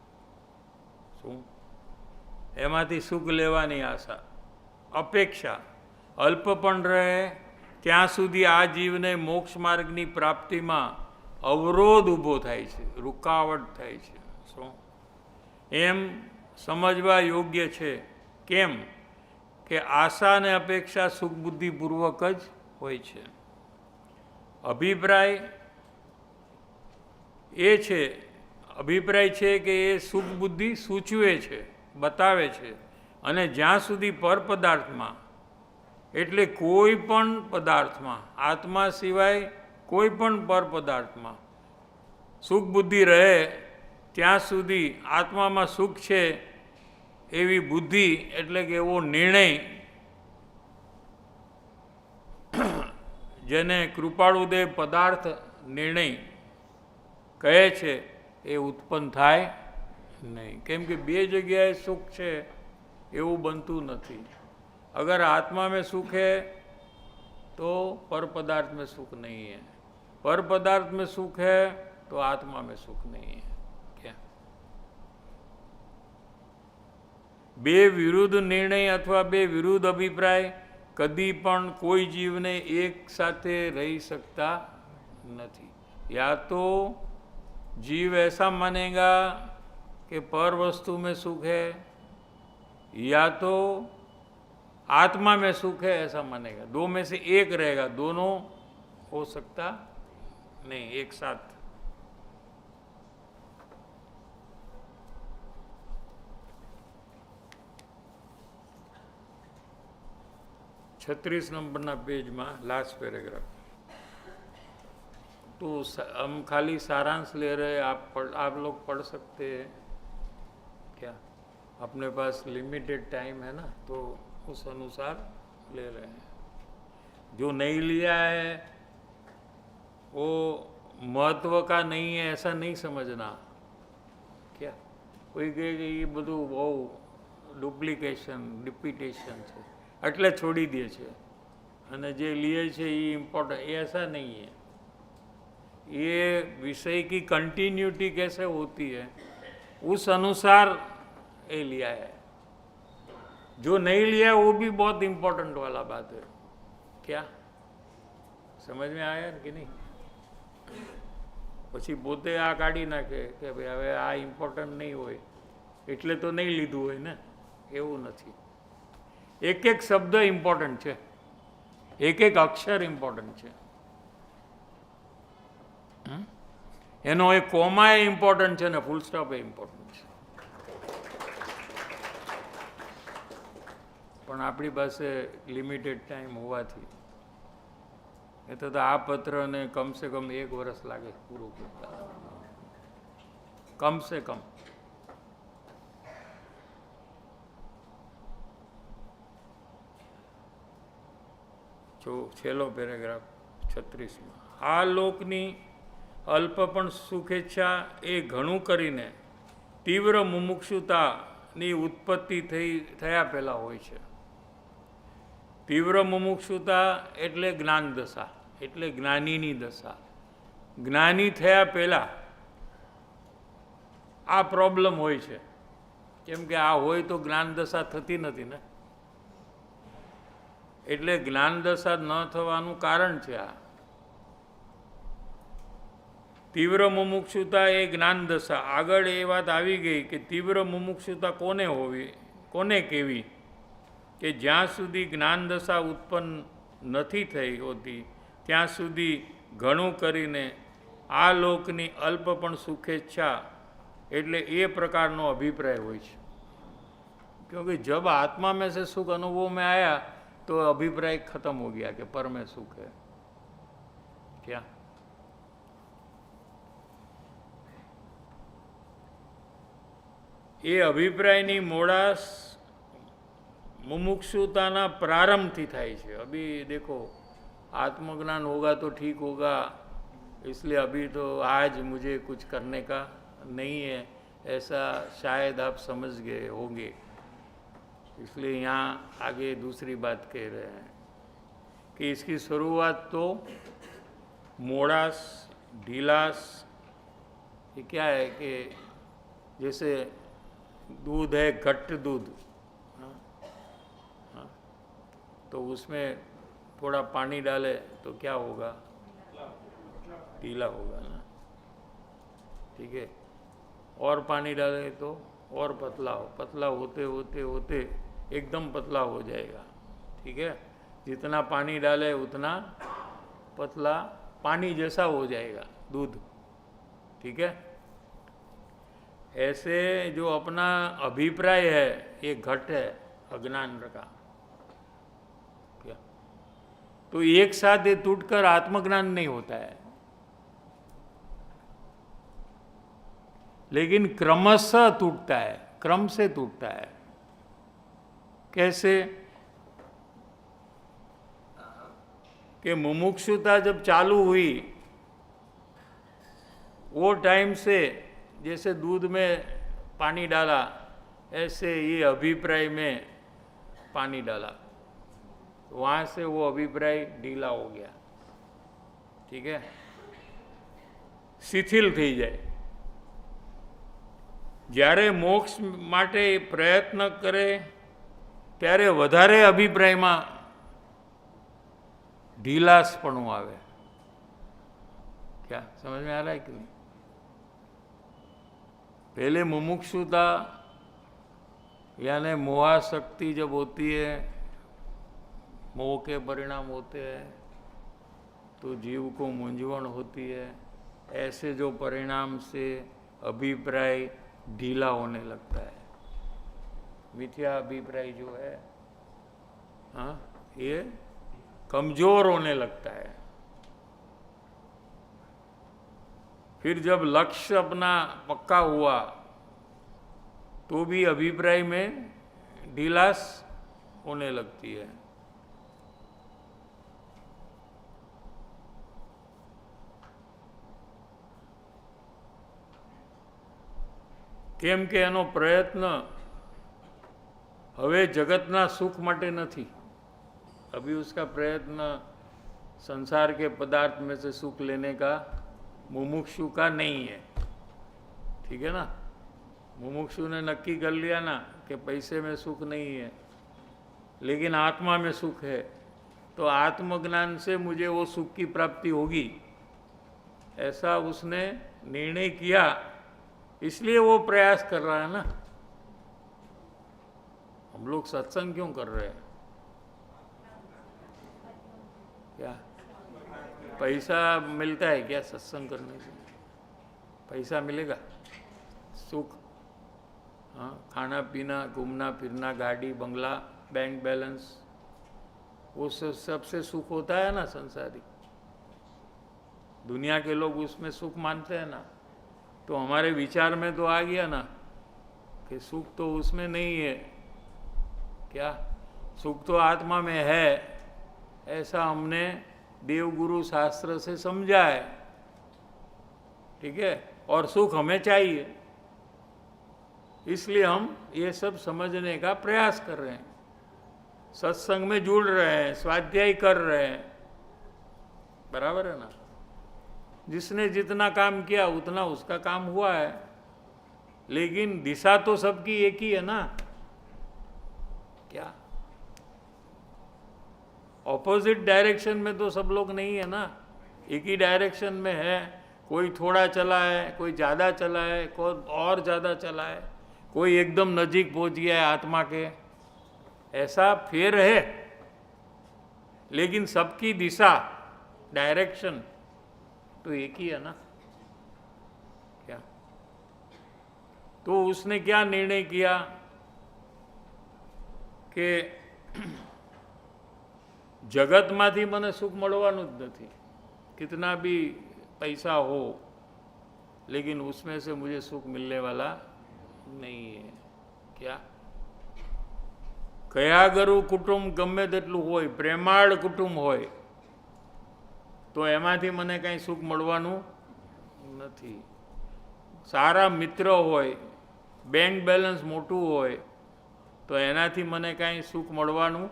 શું એમાંથી સુખ લેવાની આશા, અપેક્ષા અલ્પ પણ રહે, ત્યાં સુધી આ જીવને મોક્ષ માર્ગની પ્રાપ્તિમાં અવરોધ ઊભો થાય છે, રૂકાવટ થાય છે। શું એમ સમજવા યોગ્ય છે? કેમ કે આશા અને અપેક્ષા સુખ બુદ્ધિપૂર્વક જ હોય છે। અભિપ્રાય છે કે એ સુખ બુદ્ધિ સૂચવે છે, બતાવે છે, અને જ્યાં સુધી પર પદાર્થમાં એટલે કોઈ પણ પદાર્થમાં, આત્મા સિવાય કોઈ પણ પર પદાર્થમાં સુખ બુદ્ધિ રહે, ત્યાં સુધી આત્મામાં સુખ છે એવી બુદ્ધિ એટલે કે એવો નિર્ણય, જેને કૃપાળુદેવ પદાર્થ નિર્ણય કહે છે, એ ઉત્પન્ન થાય નહીં। કેમ કે બે જગ્યાએ સુખ છે એવું બનતું નથી। अगर आत्मा में सुख है तो पर पदार्थ में सुख नहीं है, पर पदार्थ में सुख है तो आत्मा में सुख नहीं है। क्या बे विरुद्ध निर्णय अथवा बे विरुद्ध अभिप्राय कदी पण कोई जीव ने एक साथे रही सकता नहीं। या तो जीव ऐसा मानेगा कि पर वस्तु में सुख है, या तो आत्मा में सुख है ऐसा मानेगा। दो में से एक रहेगा, दोनों हो सकता नहीं एक साथ। 36 नंबरना पेज में लास्ट पैराग्राफ। तो हम खाली सारांश ले रहे हैं, आप लोग पढ़ सकते हैं क्या? अपने पास लिमिटेड टाइम है ना, तो उस अनुसार ले रहे हैं। जो नहीं लिया है वो महत्व का नहीं है ऐसा नहीं समझना। क्या कोई कहे कि ये બધું બહુ ડુપ્લિકેશન રિપીટેશન છે એટલે છોડી દે છે, અને જે लिए છે ये इम्पोर्टेंट, ऐसा नहीं है। ये विषय की कंटिन्यूटी कैसे होती है उस अनुसार ये लिया है। जो नहीं लिया वो भी बहुत इम्पोर्टेंट वाला बात है। क्या समझ में आया कि नहीं? પછી પોતે આ કાઢી નાખે કે ભાઈ હવે આ ઇમ્પોર્ટન્ટ નહીં હોય એટલે તો નહીં લીધું હોય ને, એવું નથી। એક એક શબ્દ ઇમ્પોર્ટન્ટ છે, એક એક અક્ષર ઇમ્પોર્ટન્ટ છે, એનો એક કોમા એ ઇમ્પોર્ટન્ટ છે ને ફૂલ સ્ટોપ એ ઇમ્પોર્ટન્ટ છે। પણ આપણી પાસે લિમિટેડ ટાઈમ હોવાથી એ તો આ પત્રને કમ સે કમ 1 વર્ષ લાગે પૂરું કરતા, કમ સે કમ। જો છેલ્લો પેરેગ્રાફ 36માં, આ લોકની અલ્પપણ સુખેચ્છા એ ઘણું કરીને તીવ્ર મુમુક્ષુતાની ઉત્પત્તિ થયા પહેલાં હોય છે। तीव्र मुमुक्षुता एटले ज्ञान दशा, एटले ज्ञानी नी दशा। ज्ञानी थया पहला આ પ્રોબ્લેમ હોય છે. કેમ કે આ હોય તો જ્ઞાન દશા થતી નથી ને, એટલે જ્ઞાન દશા ન થવાનું કારણ છે આ. તીવ્ર મુમુક્ષુતા એ જ્ઞાન દશા. આગળ એ વાત આવી ગઈ કે તીવ્ર મુમુક્ષુતા કોને હોવી, કોને કેવી, કે જ્યાં સુધી જ્ઞાન દશા ઉત્પન્ન નથી થઈ હોતી ત્યાં સુધી ઘણું કરીને આ લોકની અલ્પ પણ સુખેચ્છા એટલે એ પ્રकारનો अभिप्राय હોય છે. क्योंकि जब आत्मा में से सुख अनुभव में आया तो अभिप्राय खत्म हो गया कि पर में सुख है. क्या ये अभिप्रायनी मोड़ास मुमुक्षुताना प्रारंभથી થાય છે. अभी देखो आत्मज्ञान होगा तो ठीक होगा, इसलिए अभी तो आज मुझे कुछ करने का नहीं है, ऐसा शायद आप समझ गए होंगे. इसलिए यहाँ आगे दूसरी बात कह रहे हैं कि इसकी शुरुआत तो मोड़ास, ढीलास, ये क्या है कि जैसे दूध है, घट्ट दूध, हाँ, तो उसमें थोड़ा पानी डाले तो क्या होगा, ढीला होगा ना. ठीक है. और पानी डाले तो और पतला हो, पतला होते होते होते एकदम पतला हो जाएगा. ठीक है. जितना पानी डाले उतना पतला पानी जैसा हो जाएगा दूध. ठीक है. ऐसे जो अपना अभिप्राय है ये घट है अज्ञान का. क्या तो एक साथ ये टूटकर आत्मज्ञान नहीं होता है, लेकिन क्रमशः टूटता है, क्रम से टूटता है. कैसे कि मुमुक्षुता जब चालू हुई वो टाइम से जैसे दूध में पानी डाला ऐसे ये अभिप्राय में पानी डाला, वहाँ से वो अभिप्राय ढीला हो गया. ठीक है. शिथिल થઈ જાય. જ્યારે મોક્ષ માટે પ્રયત્ન કરે ત્યારે વધારે અભિપ્રાયમાં ઢીલાસપણું આવે. क्या समझ में आ रहा है कि नहीं? पहले मुमुक्षुता यानी मोहाशक्ति जब होती है, मोह के परिणाम होते हैं तो जीव को मूंझवण होती है. ऐसे जो परिणाम से अभिप्राय ढीला होने लगता है, मिथ्या अभिप्राय जो है, हाँ, ये कमजोर होने लगता है. फिर जब लक्ष्य अपना पक्का हुआ तो भी अभिप्राय में ढीलास होने लगती है. કેમ કે એનો પ્રયત્ન હવે જગતના સુખ માટે નથી. अभी उसका प्रयत्न संसार के पदार्थ में से सुख लेने का मुमुक्षु का नहीं है. ठीक है ना. मुमुक्षु ने नक्की कर लिया ना कि पैसे में सुख नहीं है लेकिन आत्मा में सुख है, तो आत्मज्ञान से मुझे वो सुख की प्राप्ति होगी, ऐसा उसने निर्णय किया. इसलिए वो प्रयास कर रहा है ना. हम लोग सत्संग क्यों कर रहे हैं? क्या पैसा मिलता है क्या सत्संग करने से? पैसा मिलेगा? सुख, हाँ, खाना पीना, घूमना फिरना, गाड़ी बंगला, बैंक बैलेंस, वो सबसे सुख होता है ना संसारी. दुनिया के लोग उसमें सुख मानते हैं ना. तो हमारे विचार में तो आ गया ना कि सुख तो उसमें नहीं है. क्या सुख तो आत्मा में है, ऐसा हमने देवगुरु शास्त्र से समझा है. ठीक है. और सुख हमें चाहिए, इसलिए हम ये सब समझने का प्रयास कर रहे हैं, सत्संग में जुड़ रहे हैं, स्वाध्याय कर रहे हैं. बराबर है ना. जिसने जितना काम किया उतना उसका काम हुआ है. लेकिन दिशा तो सबकी एक ही है ना। क्या ऑपोजिट डायरेक्शन में तो सब लोग नहीं है ना, एक ही डायरेक्शन में है। कोई थोड़ा चला है, कोई ज़्यादा चला है, कोई और ज़्यादा चला है, कोई एकदम नजीक पहुंच गया है आत्मा के, ऐसा फेर है। लेकिन सबकी दिशा, डायरेक्शन तो एक ही है ना। क्या तो उसने क्या निर्णय किया कि जगतમાંથી મને સુખ મળવાનું જ નથી, कितना भी पैसा हो, लेकिन उसमें से मुझे सुख मिलने वाला नहीं है। क्या કયાગરું કુટુંબ ગમે તેટલું હોય, પ્રેમાળ કુટુંબ હોય, તો એમાંથી મને કાંઈ સુખ મળવાનું નથી. સારા મિત્ર હોય, બેંક બેલેન્સ મોટું હોય, તો એનાથી મને કાંઈ સુખ મળવાનું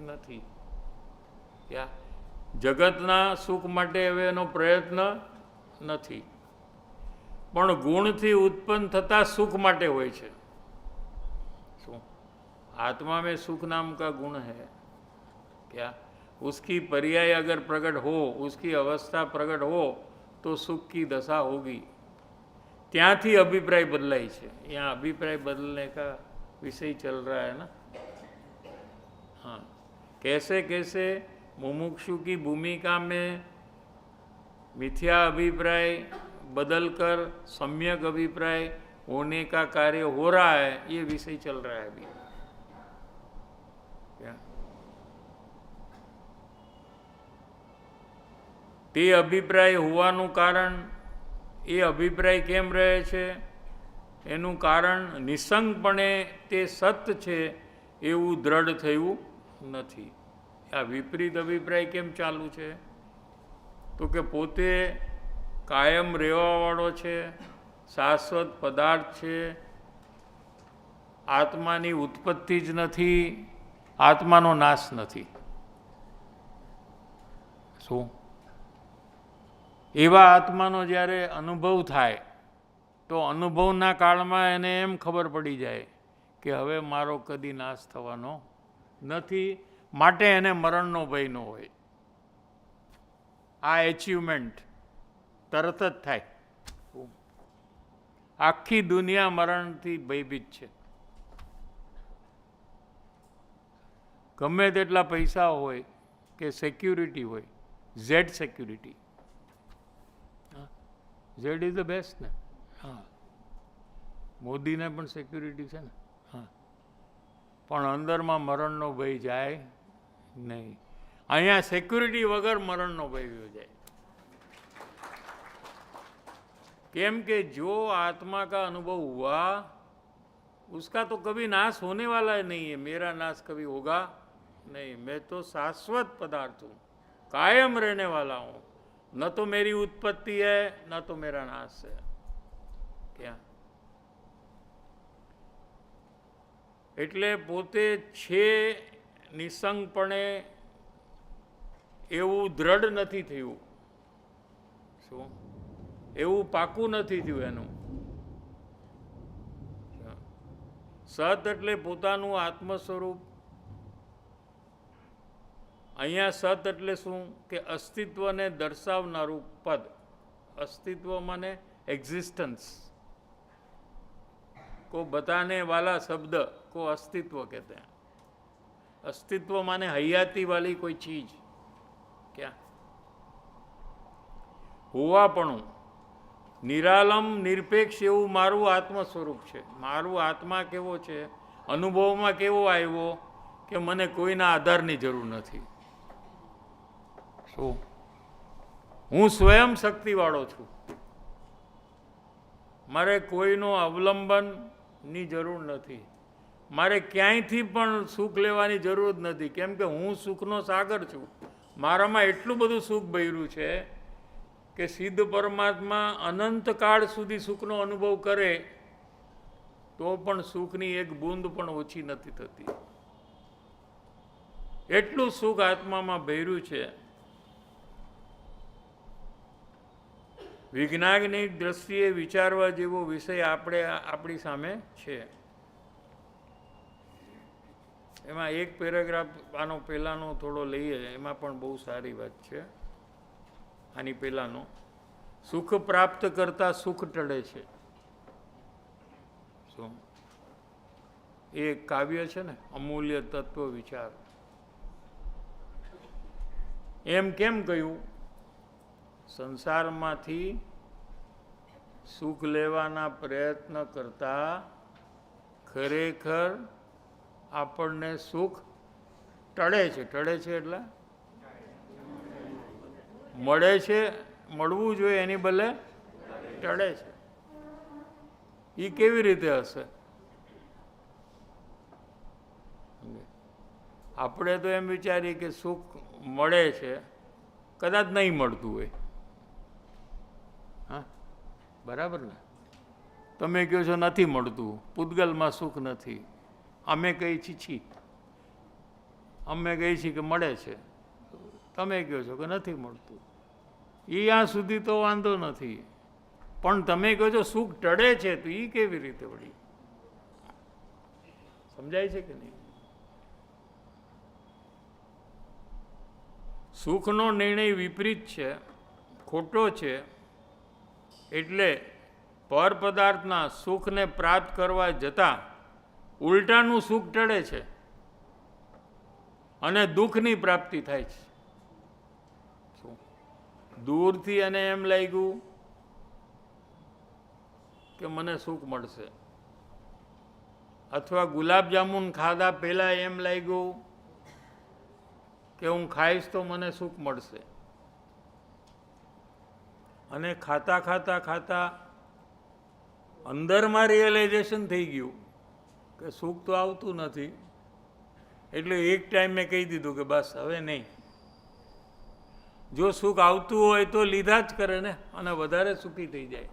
નથી. क्या જગતના સુખ માટે હવે એનો પ્રયત્ન નથી, પણ ગુણથી ઉત્પન્ન થતા સુખ માટે હોય છે. શું आत्मा में सुख नाम का गुण है क्या? उसकी पर्याय अगर प्रकट हो, उसकी अवस्था प्रकट हो तो सुख की दशा होगी. ત્યાંથી अभिप्राय बदलाई है. यहाँ अभिप्राय बदलने का विषय चल रहा है ना. हाँ, कैसे कैसे मुमुक्षु की भूमिका में मिथ्या अभिप्राय बदलकर सम्यक अभिप्राय होने का कार्य हो रहा है, ये विषय चल रहा है अभी. તે અભિપ્રાય હોવાનું કારણ, એ અભિપ્રાય કેમ રહે છે એનું કારણ નિસંગપણે તે સત્ય છે એવું દ્રઢ થયું નથી. આ વિપરીત અભિપ્રાય કેમ ચાલુ છે? તો કે પોતે કાયમ રહેવાવાળો છે, શાશ્વત પદાર્થ છે, આત્માની ઉત્પત્તિ જ નથી, આત્માનો નાશ નથી. શું એવા આત્માનો જ્યારે અનુભવ થાય તો અનુભવના કાળમાં એને એમ ખબર પડી જાય કે હવે મારો કદી નાશ થવાનો નથી, માટે એને મરણનો ભય ન હોય. આ એચિવમેન્ટ તરત જ થાય. આખી દુનિયા મરણથી ભયભીત છે. ગમે તેટલા પૈસા હોય કે સિક્યુરિટી હોય, Z security, Z is the best ને. હા, મોદીને પણ સિક્યુરિટી છે ને. હા, પણ અંદરમાં મરણનો ભય જાય નહીં. અહીંયા સિક્યુરિટી વગર મરણનો ભય જાય. કેમ કે जो आत्मा का अनुभव हुआ उसका तो कभी नाश होने वाला नहीं है. मेरा नाश कभी होगा नहीं. मैं तो शाश्वत पदार्थ हूँ, कायम रहने वाला हूँ. न तो मेरी उत्पत्ति है, न तो मेरा नाश है. क्या એટલે પોતે છે નિસંગપણે એવું દ્રઢ નથી થયું. શું એવું પાકું નથી થયું એનું. સત એટલે પોતાનું આત્મ સ્વરૂપ. અહીંયા સત એટલે શું કે અસ્તિત્વને દર્શાવનારું પદ. અસ્તિત્વ માને એક્ઝિસ્ટન્સ. को बताने वाला शब्द को अस्तित्व कहते हैं. अस्तित्व माने हयाती वाली कोई चीज. क्या હોવાપણું, નિરાલમ નિરપેક્ષ એવું મારું આત્મ સ્વરૂપ છે. મારું આત્મા કેવો છે, અનુભવમાં કેવો આવ્યો કે મને કોઈના આધારની જરૂર નથી. શું હું સ્વયં શક્તિવાળો છું. મારે કોઈનો અવલંબનની જરૂર નથી. મારે ક્યાંયથી પણ સુખ લેવાની જરૂર જ નથી. કેમ કે હું સુખનો સાગર છું. મારામાં એટલું બધું સુખ ભર્યું છે કે સિદ્ધ પરમાત્મા અનંતકાળ સુધી સુખનો અનુભવ કરે તો પણ સુખની એક બૂંદ પણ ઓછી નથી થતી. એટલું સુખ આત્મામાં ભર્યું છે. વિજ્ઞાનની દ્રષ્ટિએ વિચારવા જેવો વિષય આપણી સામે છે. એમાં એક પેરેગ્રાફ આનો પહેલાંનો થોડો લઈએ, એમાં પણ બહુ સારી વાત છે. આની પહેલાંનો, સુખ પ્રાપ્ત કરતાં સુખ ટળે છે. શું એ કાવ્ય છે ને, અમૂલ્ય તત્વ વિચાર. એમ કેમ કહ્યું? સંસારમાંથી સુખ લેવાના પ્રયત્ન કરતા ખરેખર આપણને સુખ ટળે છે. ટળે છે એટલે મળે છે, મળવું જોઈએ એની બદલે ટળે છે. એ કેવી રીતે હશે? આપણે તો એમ વિચારીએ કે સુખ મળે છે, કદાચ નહીં મળતું હોય. હા, બરાબર ને? તમે કહો છો નથી મળતું, પૂતગલમાં સુખ નથી. અમે કહીએ છીએ અમે કહીએ છીએ કે મળે છે, તમે કહો છો કે નથી મળતું. એ આ સુધી તો વાંધો નથી, પણ તમે કહો છો સુખ ટળે છે, તો એ કેવી રીતે વળી? સમજાય છે કે નહીં? સુખનો નિર્ણય વિપરીત છે, ખોટો છે. એટલે પર પદાર્થના સુખને પ્રાપ્ત કરવા જતાં ઉલટાનું સુખ ટળે છે અને દુઃખની પ્રાપ્તિ થાય છે. દૂરથી અને એમ લાગ્યું કે મને સુખ મળશે, અથવા ગુલાબજામુન ખાધા પહેલાં એમ લાગ્યું કે હું ખાઈશ તો મને સુખ મળશે, અને ખાતા ખાતા ખાતા અંદરમાં રિયલાઇઝેશન થઈ ગયું કે સુખ તો આવતું નથી. એટલે એક ટાઈમ મેં કહી દીધું કે બસ હવે નહીં. જો સુખ આવતું હોય તો લીધા જ કરે ને, અને વધારે સુખી થઈ જાય.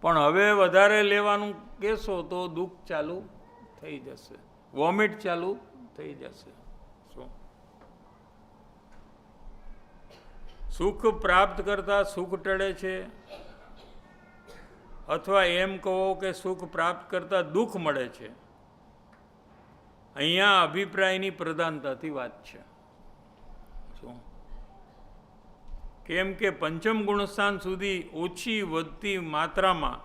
પણ હવે વધારે લેવાનું કહેશો તો દુઃખ ચાલુ થઈ જશે, વોમિટ ચાલુ થઈ જશે. શું સુખ પ્રાપ્ત કરતાં સુખ ટળે છે, અથવા એમ કહો કે સુખ પ્રાપ્ત કરતાં દુઃખ મળે છે. અહીંયા અભિપ્રાયની પ્રધાનતાથી વાત છે. શું? કેમ કે પંચમ ગુણસ્થાન સુધી ઓછી વધતી માત્રામાં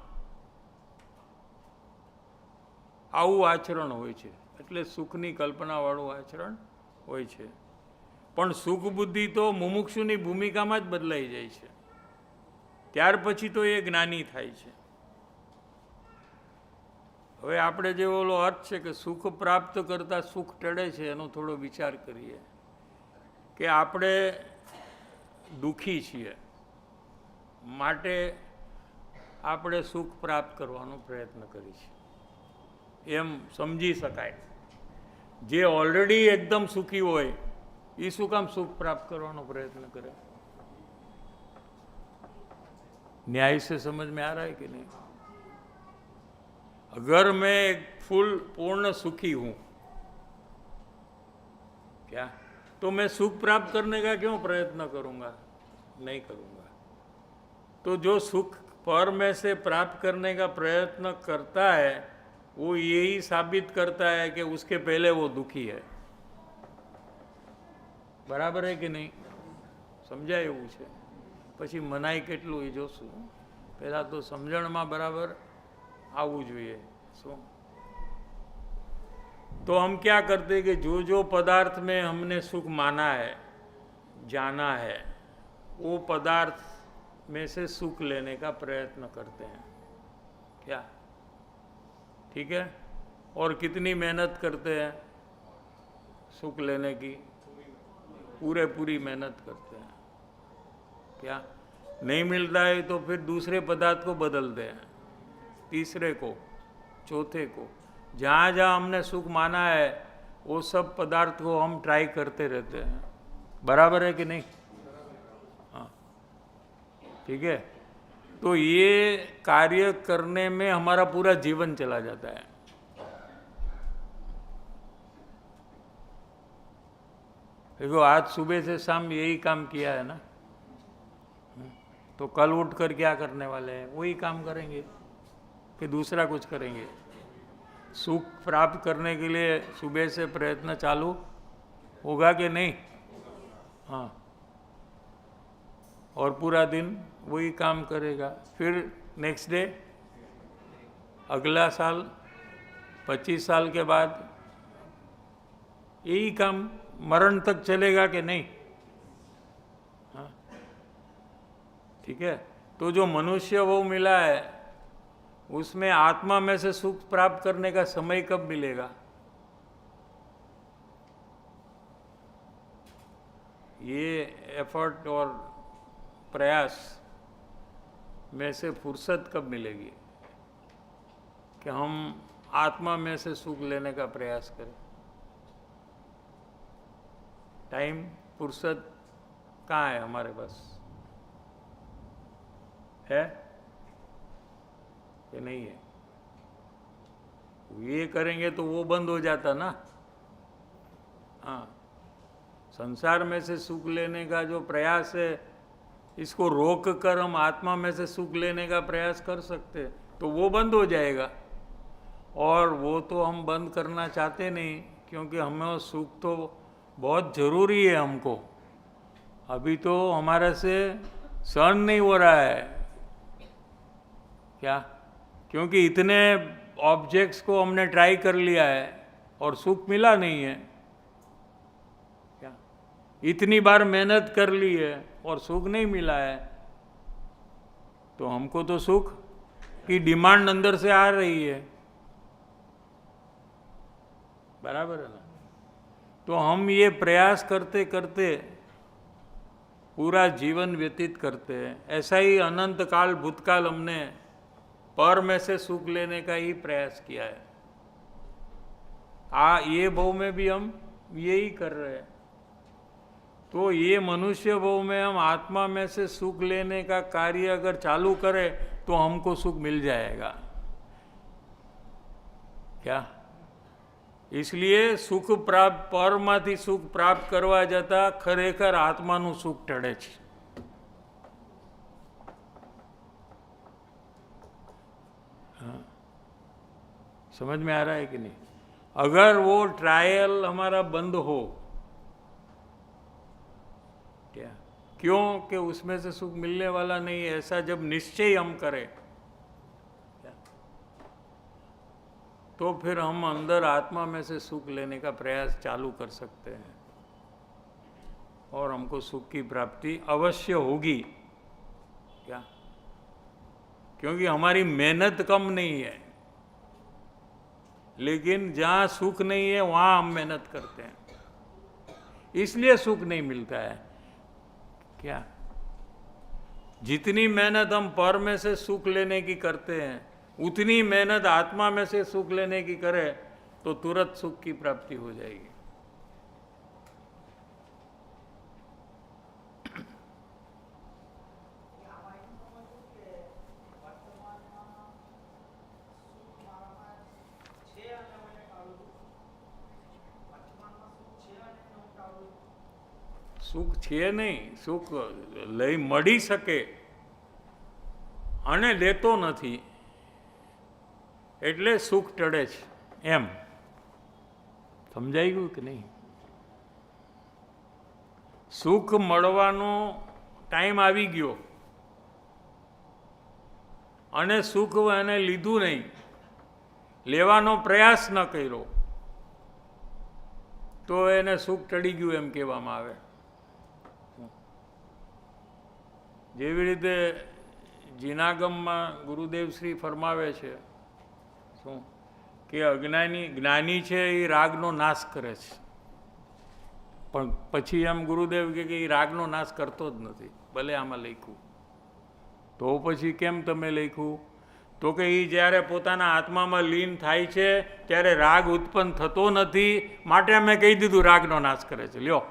આવું આચરણ હોય છે, એટલે સુખની કલ્પનાવાળું આચરણ હોય છે. પણ સુખ બુદ્ધિ તો મુમુક્ષુની ભૂમિકામાં જ બદલાઈ જાય છે. ત્યાર પછી તો એ જ્ઞાની થાય છે. હવે આપણે જે ઓલો અર્થ છે કે સુખ પ્રાપ્ત કરતાં સુખ ટળે છે, એનો થોડો વિચાર કરીએ કે આપણે દુઃખી છીએ, માટે આપણે સુખ પ્રાપ્ત કરવાનો પ્રયત્ન કરીએ છીએ, એમ સમજી શકાય. જે ઓલરેડી એકદમ સુખી હોય એ શું કામ સુખ પ્રાપ્ત કરવાનો પ્રયત્ન કરે? न्याय से समझ में आ रहा है कि नहीं? अगर मैं फुल पूर्ण सुखी हूं क्या, तो मैं सुख प्राप्त करने का क्यों प्रयत्न करूंगा? नहीं करूंगा. तो जो सुख पर में से प्राप्त करने का प्रयत्न करता है वो यही साबित करता है कि उसके पहले वो दुखी है. बराबर है कि नहीं? समझाय એવું છે. પછી મનાઈ કેટલું એ જોશું. પહેલાં તો સમજણમાં બરાબર આવવું જોઈએ. શું? तो हम क्या करते कि जो जो पदार्थ में हमने सुख माना है, जाना है, वो पदार्थ में से सुख लेने का प्रयत्न करते हैं. क्या? ठीक है? और कितनी मेहनत करते हैं सुख लेने की? पूरी मेहनत करते हैं. क्या? नहीं मिलता है तो फिर दूसरे पदार्थ को बदलते हैं, तीसरे को, चौथे को. जहाँ जहाँ हमने सुख माना है वो सब पदार्थ को हम ट्राई करते रहते हैं. बराबर है कि नहीं? हाँ, ठीक है. तो ये कार्य करने में हमारा पूरा जीवन चला जाता है. देखो आज सुबह से शाम यही काम किया है ना. तो कल उठकर क्या करने वाले हैं? वही काम करेंगे कि दूसरा कुछ करेंगे? सुख प्राप्त करने के लिए सुबह से प्रयत्न चालू होगा कि नहीं? हाँ, और पूरा दिन वही काम करेगा। फिर नेक्स्ट डे, अगला साल, 25 साल के बाद यही काम मरण तक चलेगा कि नहीं? हाँ, ठीक है। तो जो मनुष्य वो मिला है, उसमें आत्मा में से सुख प्राप्त करने का समय कब मिलेगा? ये एफर्ट और प्रयास में से फुर्सत कब मिलेगी कि हम आत्मा में से सुख लेने का प्रयास करें? टाइम, फुर्सत कहाँ है हमारे पास? है कि नहीं है? ये करेंगे तो वो बंद हो जाता ना। हाँ, संसार में से सुख लेने का जो प्रयास है, इसको रोक कर हम आत्मा में से सुख लेने का प्रयास कर सकते, तो वो बंद हो जाएगा। और वो तो हम बंद करना चाहते नहीं, क्योंकि हमें सुख तो बहुत ज़रूरी है हमको। अभी तो हमारे से सहन नहीं हो रहा है। क्या? क्योंकि इतने ऑब्जेक्ट्स को हमने ट्राई कर लिया है और सुख मिला नहीं है। क्या? इतनी बार मेहनत कर ली है और सुख नहीं मिला है। तो हमको तो सुख की डिमांड अंदर से आ रही है, बराबर है ना? तो हम ये प्रयास करते करते पूरा जीवन व्यतीत करते हैं। ऐसा ही अनंत काल भूतकाल हमने पर में से सुख लेने का ही प्रयास किया है। ये भव में भी हम यही कर रहे हैं। तो ये मनुष्य भव में हम आत्मा में से सुख लेने का कार्य अगर चालू करें तो हमको सुख मिल जाएगा। क्या? इसलिए सुख प्राप्त, परमाथी सुख प्राप्त करवा जता खरेखर आत्माનું સુખ ટળે છે। हाँ, समझ में आ रहा है कि नहीं? अगर वो ट्रायल हमारा बंद हो, क्या? क्यों? कि उसमें से सुख मिलने वाला नहीं है, ऐसा जब निश्चय हम करें, तो फिर हम अंदर आत्मा में से सुख लेने का प्रयास चालू कर सकते हैं और हमको सुख की प्राप्ति अवश्य होगी। क्या? क्योंकि हमारी मेहनत कम नहीं है, लेकिन जहाँ सुख नहीं है वहाँ हम मेहनत करते हैं, इसलिए सुख नहीं मिलता है। क्या? जितनी मेहनत हम पर में से सुख लेने की करते हैं, उतनी मेहनत आत्मा में से सुख लेने की करें तो तुरंत सुख की प्राप्ति हो जाएगी। સુખ છે નહીં, સુખ લઈ મળી શકે અને લેતો નથી, એટલે સુખ ટળે છે, એમ સમજાઈ ગયું કે નહીં? સુખ મળવાનો ટાઈમ આવી ગયો અને સુખ એને લીધું નહીં, લેવાનો પ્રયાસ ન કર્યો, તો એને સુખ ટળી ગયું એમ કહેવામાં આવે। જેવી રીતે જીનાગમમાં ગુરુદેવ શ્રી ફરમાવે છે શું કે જ્ઞાની છે એ રાગનો નાશ કરે છે, પણ પછી એમ ગુરુદેવ કે એ રાગનો નાશ કરતો જ નથી, ભલે આમાં લખ્યું તો પછી કેમ તમે લખ્યું? તો કે એ જ્યારે પોતાના આત્મામાં લીન થાય છે ત્યારે રાગ ઉત્પન્ન થતો નથી, માટે અમે કહી દીધું રાગનો નાશ કરે છે। લ્યો,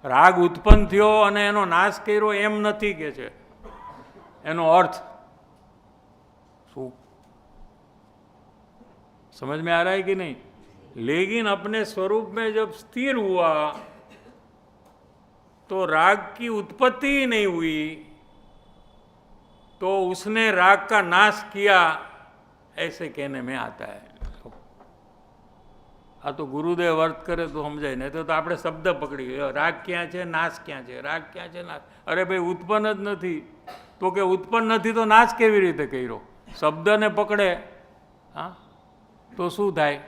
રાગ ઉત્પન્ન થયો અને એનો નાશ કર્યો એમ નથી કે છે, એનો अर्थ શું समझ में आ रहा है कि नहीं? लेकिन अपने स्वरूप में जब स्थिर हुआ तो राग की उत्पत्ति ही नहीं हुई, तो उसने राग का नाश किया, ऐसे कहने में आता है। आ तो गुरुदेव अर्थ करे तो समजाय, नहीं तो આપણે શબ્દ પકડી ગયો, રાગ ક્યાં છે, નાશ ક્યાં છે, રાગ ક્યાં છે, નાશ. અરે ભાઈ ઉત્પન્ન જ નથી, તો કે ઉત્પન્ન નથી તો નાશ કેવી રીતે કર્યો? શબ્દને પકડે હા તો શું થાય?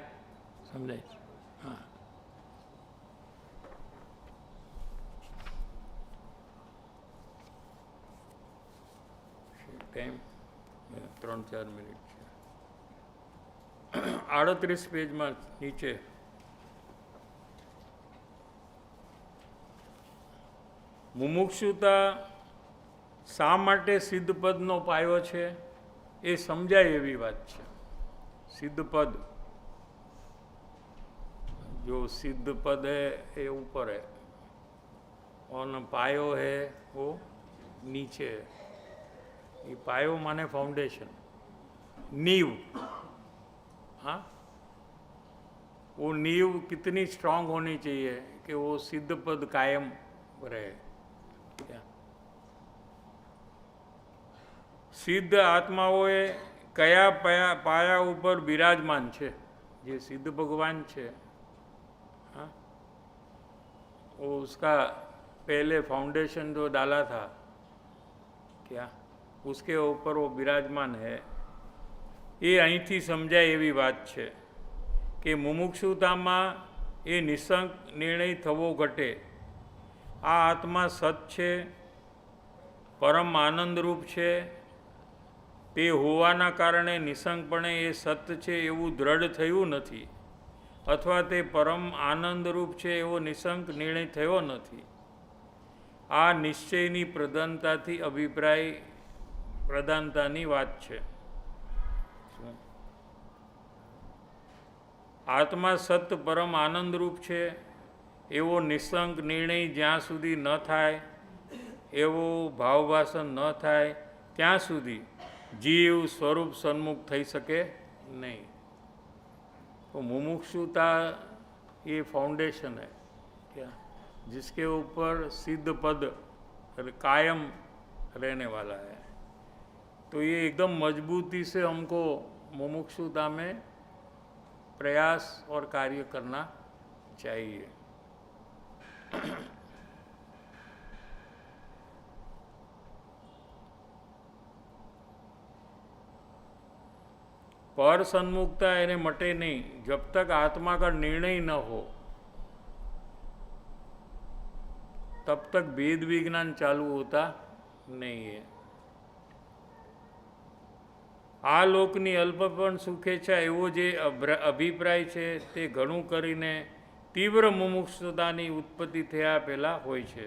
સમજાય? હા. ટાઈમ 3-4 મિનિટ છે. 38 પેજમાં નીચે મુમુક્ષુતા શા માટે સિદ્ધપદનો પાયો છે એ સમજાય એવી વાત છે. सिद्धपद, जो सिद्ध पद है ये ऊपर है और पायो है वो नीचे है. ये पायो माने फाउंडेशन, नींव. हाँ, वो नींव कितनी स्ट्रांग होनी चाहिए कि वो सिद्ध पद कायम रहे. क्या सिद्ध आत्माओं कया पाया ऊपर विराजमान है? ये सिद्ध भगवान है. हाँ, वो उसका पहले फाउंडेशन जो डाला था, क्या उसके ऊपर वो विराजमान है. ये અહીંથી સમજાય એવી વાત છે કે મુમુક્ષુતામાં એ નિસંક નિર્ણય થવો ઘટે. આ આત્મા સત છે, પરમ આનંદરૂપ છે. તે હોવાના કારણે નિસંકપણે એ સત્ય છે એવું દ્રઢ થયું નથી, અથવા તે પરમ આનંદરૂપ છે એવો નિસંક નિર્ણય થયો નથી. આ નિશ્ચયની પ્રધાનતાથી અભિપ્રાય પ્રધાનતાની વાત છે. આત્મા સત્ય પરમ આનંદરૂપ છે એવો નિસંક નિર્ણય જ્યાં સુધી ન થાય, એવો ભાવભાષણ ન થાય, ત્યાં સુધી जीव स्वरूप सन्मुख थई सके नहीं. तो मुमुक्षुता ये फाउंडेशन है क्या, जिसके ऊपर सिद्ध पद कायम रहने वाला है. तो ये एकदम मजबूती से हमको मुमुक्षुता में प्रयास और कार्य करना चाहिए. पर सन्मुखता इन्हें मटे नहीं जब तक आत्मा का निर्णय न हो, तब तक वेद विज्ञान चालू होता नहीं है. आ लोकनी अल्पपण सुखेच्छा एवो जे अभिप्राय छे ते घणुं करीने तीव्र मुमुक्षुतानी उत्पत्ति थया पहेला होय छे.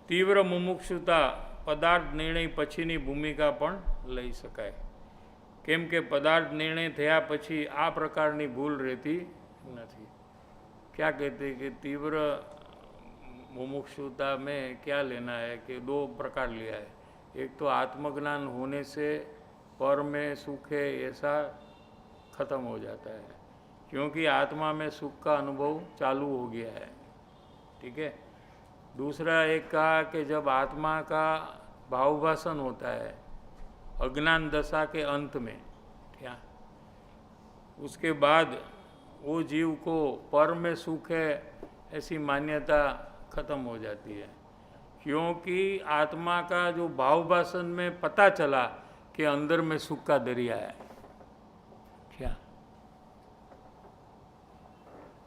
तीव्र मुमुक्षुता पदार्थ निर्णय पछीनी भूमिका पण लई शकाय, केम के पदार्थ निर्णय थया पछी आ प्रकारनी भूल रहती नहीं. क्या कहते हैं कि तीव्र मुमुक्षुता में क्या लेना है कि 2 प्रकार लिया है. एक तो आत्मज्ञान होने से पर में सुख है ऐसा खत्म हो जाता है, क्योंकि आत्मा में सुख का अनुभव चालू हो गया है. ठीक है. दूसरा एक कहा कि जब आत्मा का भावभाषण होता है अज्ञान दशा के अंत में, क्या उसके बाद वो जीव को पर में सुख है ऐसी मान्यता खत्म हो जाती है, क्योंकि आत्मा का जो भावभाषण में पता चला कि अंदर में सुख का दरिया है. क्या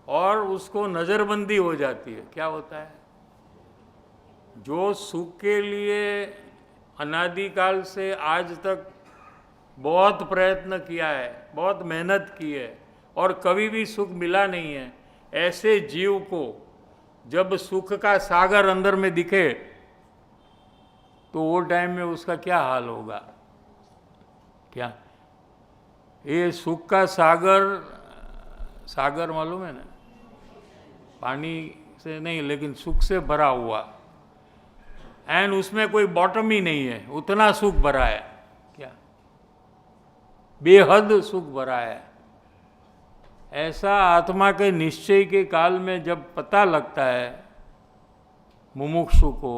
और उसको नज़रबंदी हो जाती है. क्या होता है, जो सुख के लिए अनादिकाल से आज तक बहुत प्रयत्न किया है, बहुत मेहनत की है और कभी भी सुख मिला नहीं है, ऐसे जीव को जब सुख का सागर अंदर में दिखे तो वो टाइम में उसका क्या हाल होगा. क्या ये सुख का सागर, सागर मालूम है ना, पानी से नहीं लेकिन सुख से भरा हुआ, एंड उसमें कोई बॉटम ही नहीं है, उतना सुख भरा है. क्या बेहद सुख भरा है. ऐसा आत्मा के निश्चय के काल में जब पता लगता है मुमुक्षु को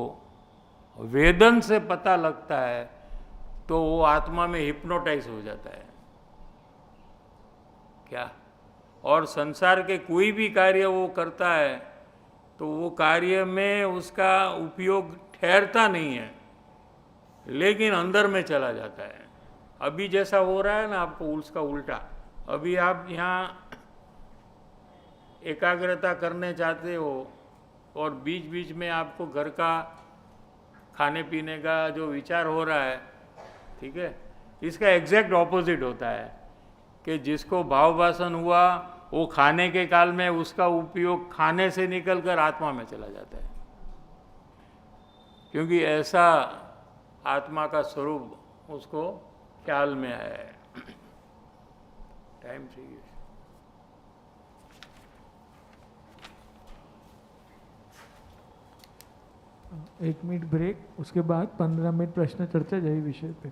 वेदन से पता लगता है तो वो आत्मा में हिप्नोटाइज हो जाता है क्या। और संसार के कोई भी कार्य वो करता है तो वो कार्य में उसका उपयोग ठहरता नहीं है, लेकिन अंदर में चला जाता है। अभी जैसा हो रहा है ना आपको उसका उल्टा, अभी आप यहाँ एकाग्रता करने चाहते हो और बीच बीच में आपको घर का खाने पीने का जो विचार हो रहा है, ठीक है, इसका एग्जैक्ट ऑपोजिट होता है कि जिसको भाव वासन हुआ वो खाने के काल में उसका उपयोग खाने से निकलकर आत्मा में चला जाता है, क्योंकि ऐसा आत्मा का स्वरूप उसको ख्याल में आया है। टाइम चाहिए। एक मिनट ब्रेक, उसके बाद 15 मिनट प्रश्न चर्चा यही विषय पे।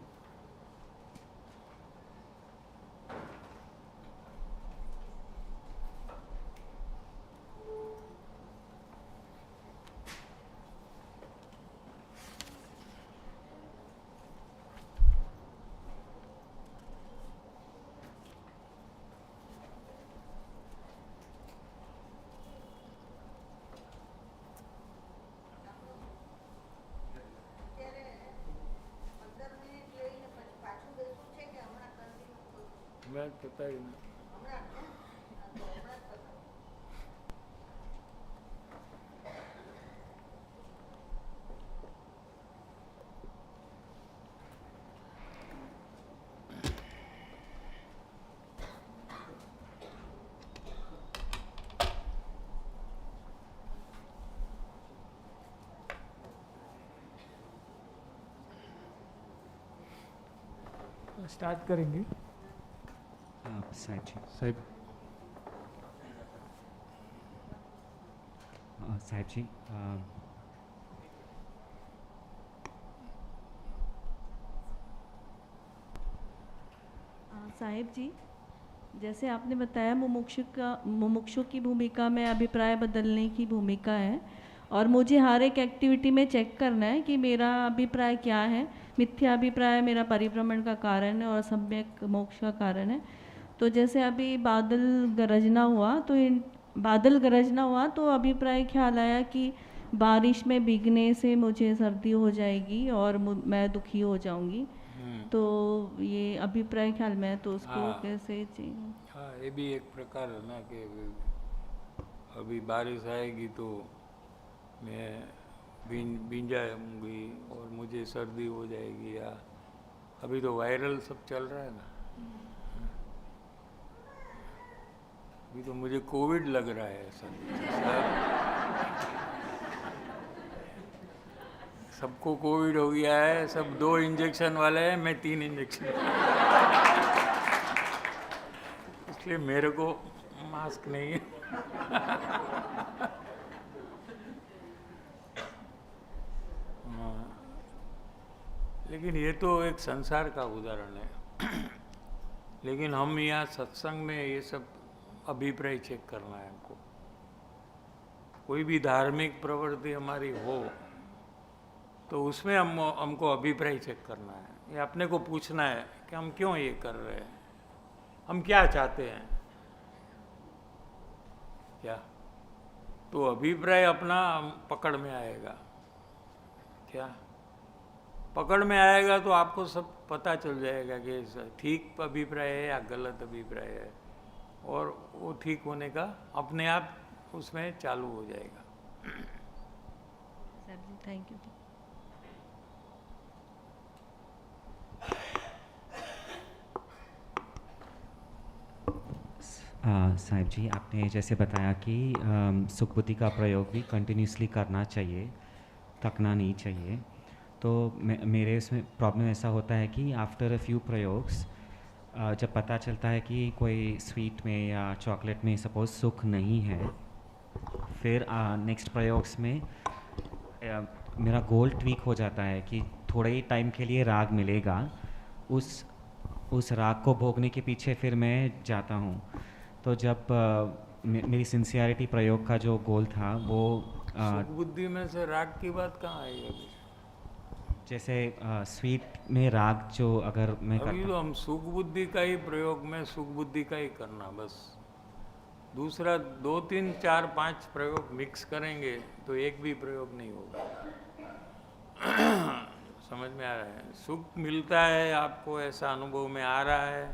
मैं पता ही नहीं। स्टार्ट करेंगे। साहिब जी, साहिब जी, साहिब जी, जैसे आपने बताया मुमुक्षु की भूमिका में अभिप्राय बदलने की भूमिका है, और मुझे हर एक एक्टिविटी में चेक करना है कि मेरा अभिप्राय क्या है। मिथ्या अभिप्राय मेरा परिभ्रमण का कारण है और सम्यक मोक्ष का कारण है। तो जैसे अभी बादल गरजना हुआ तो अभिप्राय ख्याल आया कि बारिश में भीगने से मुझे सर्दी हो जाएगी और मैं दुखी हो जाऊंगी। तो ये अभिप्राय ख्याल में, तो उसको कैसे चाहिए? हाँ, ये भी एक प्रकार है ना कि अभी बारिश आएगी तो मैं भींजाऊंगी और मुझे सर्दी हो जाएगी, या अभी तो वायरल सब चल रहा है ना, अभी तो मुझे कोविड लग रहा है। सबको कोविड हो गया है, सब 2 इंजेक्शन वाले हैं, मैं 3 इंजेक्शन इसलिए मेरे को मास्क नहीं है। लेकिन ये तो एक संसार का उदाहरण है। लेकिन हम यहाँ सत्संग में ये सब अभिप्राय चेक करना है हमको। कोई भी धार्मिक प्रवृत्ति हमारी हो तो उसमें हमको अभिप्राय चेक करना है। ये अपने को पूछना है कि हम क्यों ये कर रहे हैं, हम क्या चाहते हैं, क्या। तो अभिप्राय अपना पकड़ में आएगा, क्या पकड़ में आएगा तो आपको सब पता चल जाएगा कि ठीक अभिप्राय है या गलत अभिप्राय है, और वो ठीक होने का अपने आप उसमें चालू हो जाएगा। Thank you. साहिब जी, आपने जैसे बताया कि सुखबुद्धि का प्रयोग भी कंटिन्यूसली करना चाहिए, थकना नहीं चाहिए। तो मेरे इसमें प्रॉब्लम ऐसा होता है कि आफ्टर अ फ्यू प्रयोग्स जब पता चलता है कि कोई स्वीट में या चॉकलेट में सपोज सुख नहीं है, फिर नेक्स्ट प्रयोग्स में मेरा गोल ट्वीक हो जाता है कि थोड़े ही टाइम के लिए राग मिलेगा, उस राग को भोगने के पीछे फिर मैं जाता हूँ। तो जब मेरी सिंसियरिटी प्रयोग का जो गोल था वो सुख बुद्धि में से राग की बात कहाँ आई अभी? जैसे स्वीट में राग जो अगर मैं अभी करता तो हम सुख बुद्धि का ही प्रयोग में सुख बुद्धि का ही करना बस। दूसरा 2, 3, 4, 5 प्रयोग मिक्स करेंगे तो एक भी प्रयोग नहीं होगा। समझ में आ रहा है? सुख मिलता है आपको, ऐसा अनुभव में आ रहा है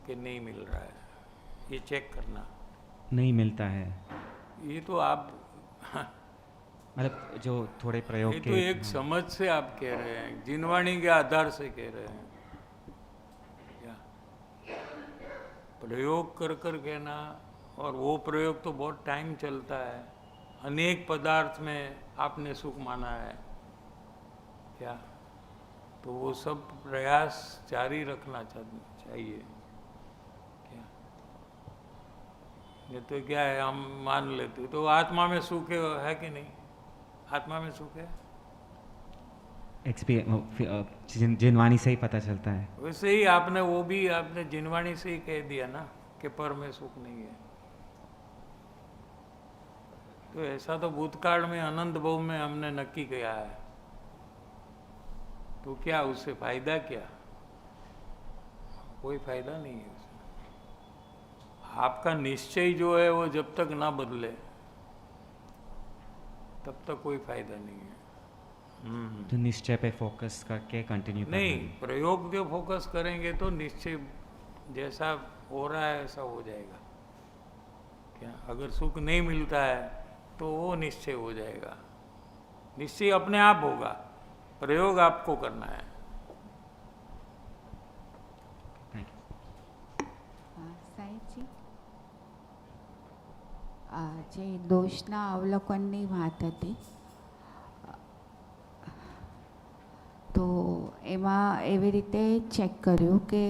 कि नहीं मिल रहा है, ये चेक करना। नहीं मिलता है, ये तो आप मतलब जो थोड़े प्रयोग ये के तो एक समझ से आप कह रहे हैं, जिनवाणी के आधार से कह रहे हैं क्या? प्रयोग कर कर कहना, और वो प्रयोग तो बहुत टाइम चलता है। अनेक पदार्थ में आपने सुख माना है क्या? तो वो सब प्रयास जारी रखना चाहिए क्या? ये तो क्या है, हम मान लेते तो आत्मा में सुख है कि नहीं? आत्मा में सुख है। जिनवाणी से ही पता चलता है। वैसे ही आपने वो भी आपने जिनवाणी से ही कह दिया ना कि पर में सुख नहीं है। तो ऐसा तो भूतकाल में अनंत भव में हमने नक्की किया है, तो क्या उससे फायदा क्या? कोई फायदा नहीं है उसमें। आपका निश्चय जो है वो जब तक ना बदले तब तक कोई फायदा नहीं है। तो निश्चय पे फोकस करके कंटिन्यू नहीं, प्रयोग पे फोकस करेंगे तो निश्चय जैसा हो रहा है ऐसा हो जाएगा क्या? अगर सुख नहीं मिलता है तो वो निश्चय हो जाएगा। निश्चय अपने आप होगा, प्रयोग आपको करना है। સાહેબજી, જે દોષના અવલોકનની વાત હતી, તો એમાં એવી રીતે ચેક કર્યું કે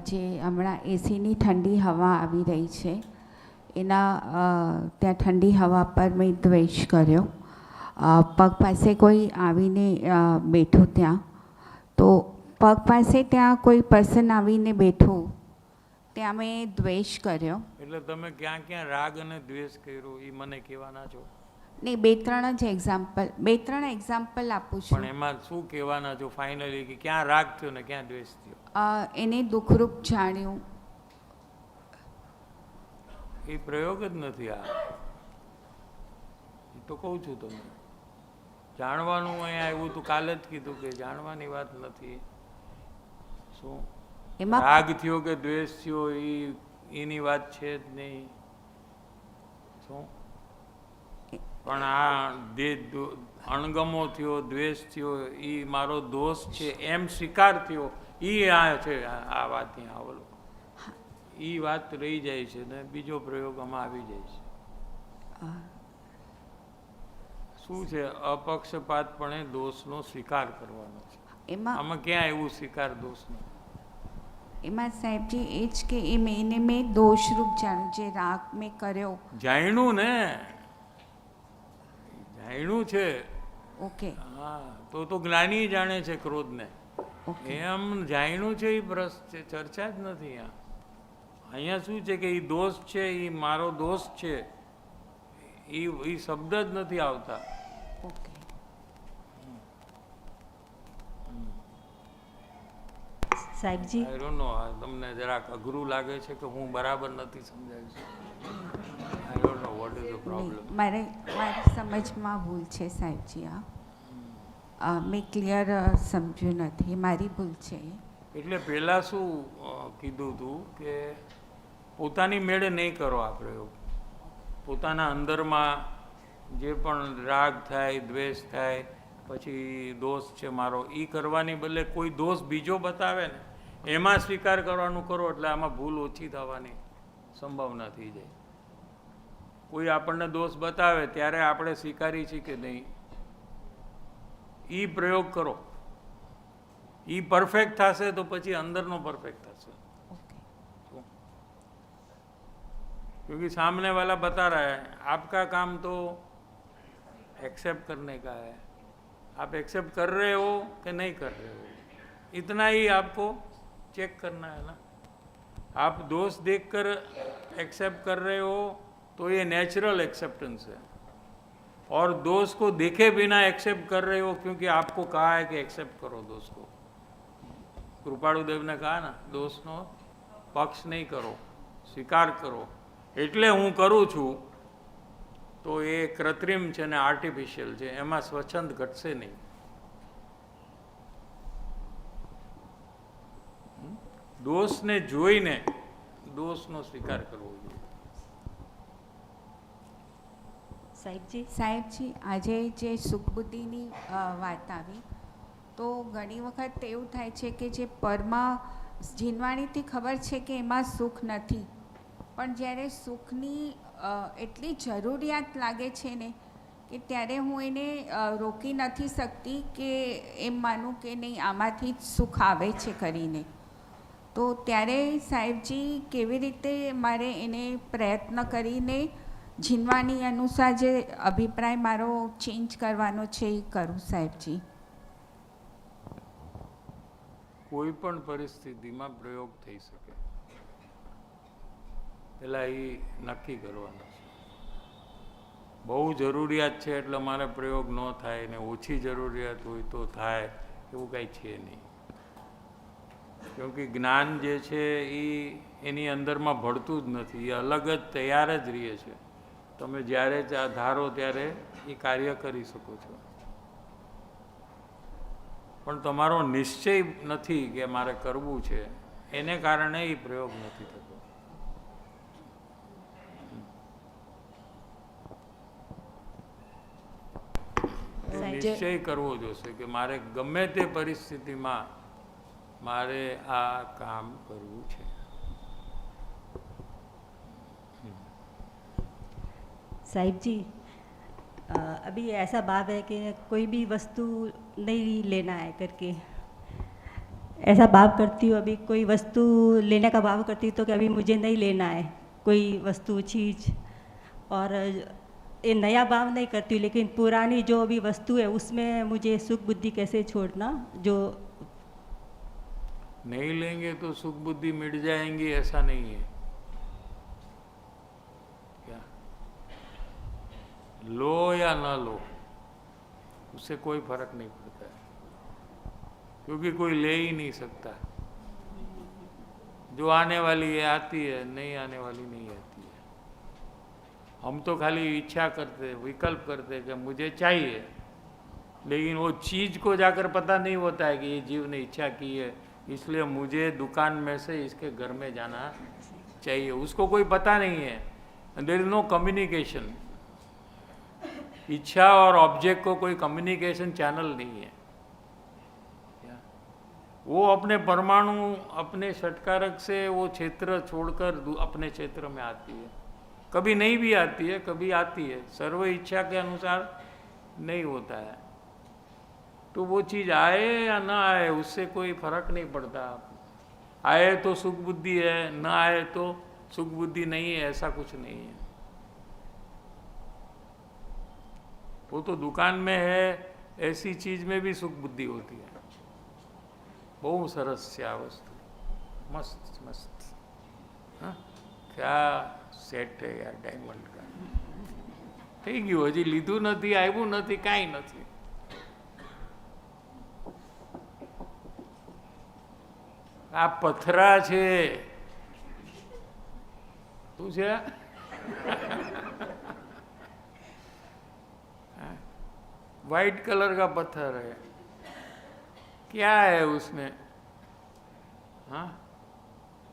જે હમણાં એસીની ઠંડી હવા આવી રહી છે એના ત્યાં ઠંડી હવા પર મેં દ્વેષ કર્યો. પગ પાસે કોઈ આવીને બેઠું ત્યાં, તો પગ પાસે ત્યાં કોઈ પર્સન આવીને બેઠું ત્યાં મેં દ્વેષ કર્યો. એટલે તમે ક્યાં ક્યાં રાગ અને દ્વેષ કર્યો એ મને કહેવાના છો? નહીં, બે ત્રણ એક્ઝામ્પલ આપું છું. પણ એમાં શું કહેવાના છો ફાઇનલી કે ક્યાં રાગ થયો ને ક્યાં દ્વેષ થયો? એને દુઃખરૂપ જાણ્યું. એ પ્રયોગ જ નથી આ. એ તો કહું છું તમને, જાણવાનું અહીંયા આવ્યું તું, કાલે જ કીધું કે જાણવાની વાત નથી. શું એમાં રાગ થયો કે દ્વેષ થયો એની વાત છે જ નહીં. શું પણ આ અણગમો થયો, દ્વેષ થયો, એ મારો દોષ છે એમ સ્વીકાર થયો, એ આ છે આ વાત. ત્યાં આવેલો એ વાત રહી જાય છે ને બીજો પ્રયોગ આમાં આવી જાય છે. શું છે? અપક્ષપાતપણે દોષનો સ્વીકાર કરવાનો છે. આમાં ક્યાં એવું સ્વીકાર દોષનો? એમાં સાહેબજી એ જ કે એને મેં દોષરૂપ જાણ્યું, જે રાગ મેં કર્યો. જાણ્યું ને, જાણ્યું છે. ઓકે, હા, તો જ્ઞાની જાણે છે ક્રોધને. ઓકે, એમ જાણ્યું છે એ પ્રશ્ન છે, ચર્ચા જ નથી અહીંયા. અહીંયા શું છે કે એ દોષ છે, એ મારો દોષ છે, એ શબ્દ જ નથી આવતા. ઓકે. સાહેબજી, આઈ ડોન્ટ નો, તમને જરાક અઘરું લાગે છે કે હું બરાબર નથી સમજાવી શકું? I don't know what is the problem. મારી સમજમાં ભૂલ છે સાહેબજી. મેં ક્લિયર સમજ્યું નથી, મારી ભૂલ છે. એટલે પહેલાં શું કીધું હતું કે પોતાની મેળે નહીં કરો આ પ્રયોગ. પોતાના અંદરમાં જે પણ રાગ થાય, દ્વેષ થાય, પછી દોષ છે મારો, એ કરવાની બદલે કોઈ દોષ બીજો બતાવે ને એમાં સ્વીકાર કરવાનું કરો, એટલે આમાં ભૂલ ઓછી થવાની સંભાવના થઈ જાય. કોઈ આપણને દોષ બતાવે ત્યારે આપણે સ્વીકારી છીએ કે નહીં, એ પ્રયોગ કરો. એ પરફેક્ટ થશે તો પછી અંદરનો પરફેક્ટ થશે. क्योंकि सामने वाला बता रहा है, आपका काम तो एक्सेप्ट करने का है. आप एक्सेप्ट कर रहे हो कि नहीं कर रहे हो, इतना ही आपको चेक करना है ना. आप दोष देखकर एक्सेप्ट कर रहे हो तो ये नेचुरल एक्सेप्टेंस है. और दोष को देखे बिना एक्सेप्ट कर रहे हो, क्योंकि आपको कहा है कि एक्सेप्ट करो दोष को। કૃપાળુદેવ ને કહા ને દોષનો પક્ષ નહીં કરો, સ્વીકાર કરો। એટલે હું કરું છું તો એ કૃત્રિમ છે ને આર્ટિફિશિયલ છે, એમાં સ્વચ્છંદ ઘટશે નહીં। દોષને જોઈને દોષનો સ્વીકાર કરવો જોઈએ। સાહેબજી આજે જે સુખબુદ્ધિની વાત આવી, તો ઘણી વખત એવું થાય છે કે જે પરમાં જીનવાણીથી ખબર છે કે એમાં સુખ નથી, પણ જ્યારે સુખની એટલી જરૂરિયાત લાગે છે ને કે ત્યારે હું એને રોકી નથી શકતી કે એમ માનું કે નહીં આમાંથી જ સુખ આવે છે કરીને। તો ત્યારે સાહેબજી કેવી રીતે મારે એને પ્રયત્ન કરીને જીનવાની અનુસાર જે અભિપ્રાય મારો ચેન્જ કરવાનો છે એ કરું સાહેબજી? કોઈ પણ પરિસ્થિતિમાં પ્રયોગ થઈ શકે, પહેલાં એ નક્કી કરવાનો છે। બહુ જરૂરિયાત છે એટલે મારે પ્રયોગ ન થાય, ને ઓછી જરૂરિયાત હોય તો થાય, એવું કાંઈ છે નહીં। કેમકે જ્ઞાન જે છે એ એની અંદરમાં ભળતું જ નથી, એ અલગ જ તૈયાર જ રહે છે। તમે જ્યારે ધારો ત્યારે એ કાર્ય કરી શકો છો, પણ તમારો નિશ્ચય નથી કે મારે કરવું છે, એને કારણે એ પ્રયોગ નથી થતો। નિશ્ચય કરવો જોશે કે મારે ગમે તે પરિસ્થિતિમાં મારે આ કામ કરવું છે। साहिब जी, अभी ऐसा भाव है कि कोई भी वस्तु नहीं लेना है करके, ऐसा भाव करती हूँ। अभी कोई वस्तु लेने का भाव करती हूँ तो कि अभी मुझे नहीं लेना है कोई वस्तु चीज़, और ये नया भाव नहीं करती हूँ, लेकिन पुरानी जो अभी वस्तु है उसमें मुझे सुख बुद्धि कैसे छोड़ना। जो नहीं लेंगे तो सुख बुद्धि मिट जाएंगी, ऐसा नहीं है। क्या लो या ना लो उससे कोई फर्क नहीं पड़ता है, क्योंकि कोई ले ही नहीं सकता। जो आने वाली है आती है, नहीं आने वाली नहीं आती है। हम तो खाली इच्छा करते, विकल्प करते कि मुझे चाहिए, लेकिन वो चीज़ को जाकर पता नहीं होता है कि ये जीव ने इच्छा की है, इसलिए मुझे दुकान में से इसके घर में जाना चाहिए। उसको कोई पता नहीं है, देयर इज नो कम्युनिकेशन। इच्छा और ऑब्जेक्ट को कोई कम्युनिकेशन चैनल नहीं है। वो अपने परमाणु, अपने षटकारक से वो क्षेत्र छोड़कर अपने क्षेत्र में आती है। कभी नहीं भी आती है, कभी आती है, सर्व इच्छा के अनुसार नहीं होता है। तो वो चीज़ आए या ना आए उससे कोई फर्क नहीं पड़ता। आए तो सुख बुद्धि है, ना आए तो सुख बुद्धि नहीं है, ऐसा कुछ नहीं है। वो तो दुकान में है, ऐसी चीज़ में भी सुख बुद्धि होती है। बहुत सरस છે આ વસ્તુ, मस्त मस्त। हाँ, क्या सेट है यार डायमंड का। થઈ ગયું, હજી લીધું નથી, આવ્યું નથી, કાંઈ નથી। આ પથરા છે, શું છે? वाइट कलर का पत्थर है, क्या है उसमें? हाँ,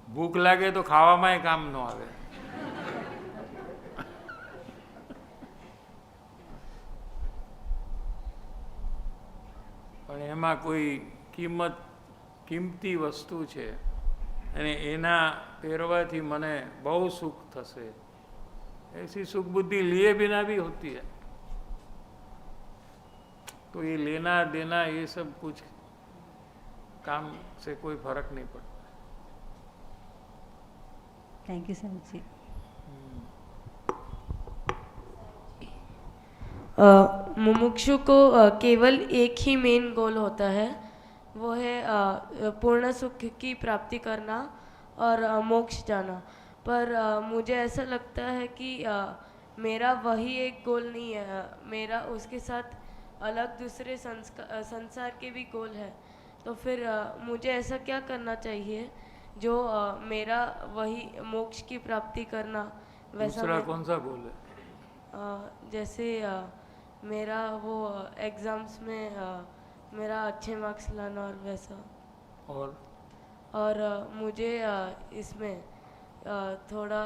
भूख लागे तो खावामांय काम न आवे। पण एमां कोई किंमती वस्तु छे अने एना पहेरवाथी मने बहु सुख थशे, ऐसी सुख बुद्धि लिए बिना भी होती है। तो ये लेना देना ये सब कुछ काम से कोई फर्क नहीं पड़ता। थैंक यू सर जी। मुमुक्षु को केवल एक ही मेन गोल होता है, वो है पूर्ण सुख की प्राप्ति करना और मोक्ष जाना। पर मुझे ऐसा लगता है कि मेरा वही एक गोल नहीं है, मेरा उसके साथ अलग दूसरे संसार के भी गोल है। तो फिर मुझे ऐसा क्या करना चाहिए जो मेरा वही मोक्ष की प्राप्ति करना वैसा दूसरा कौन सा गोल है? जैसे मेरा वो एग्ज़ाम्स में मेरा अच्छे मार्क्स लाना और वैसा। और मुझे इसमें थोड़ा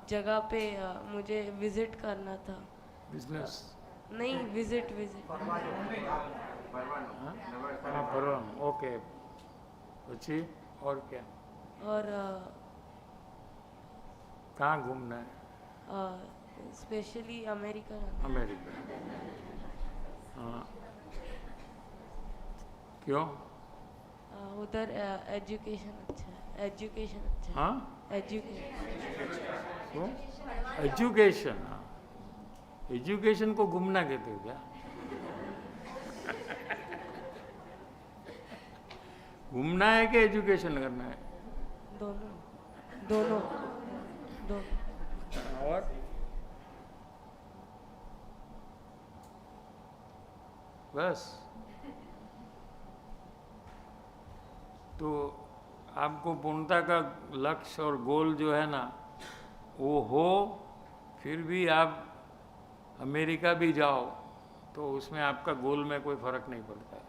जगह पे मुझे विज़िट करना था। बिजनेस? नहीं, विज़िट हाँ, परवान, ओके। अच्छी। और क्या? और कहाँ घूमना है? Specially America. अमेरिका। हाँ, क्यों? उधर एजुकेशन अच्छा है, एजुकेशन अच्छा है। हाँ, एजुकेशन। क्यों? एजुकेशन? हाँ, एजुकेशन को घूमना कहते हो क्या? घूमना है कि एजुकेशन करना है? दोनों दोनों दोनों। और बस? तो आपको पूर्णता का लक्ष्य और गोल जो है ना वो हो, फिर भी आप अमेरिका भी जाओ तो उसमें आपका गोल में कोई फर्क नहीं पड़ता है।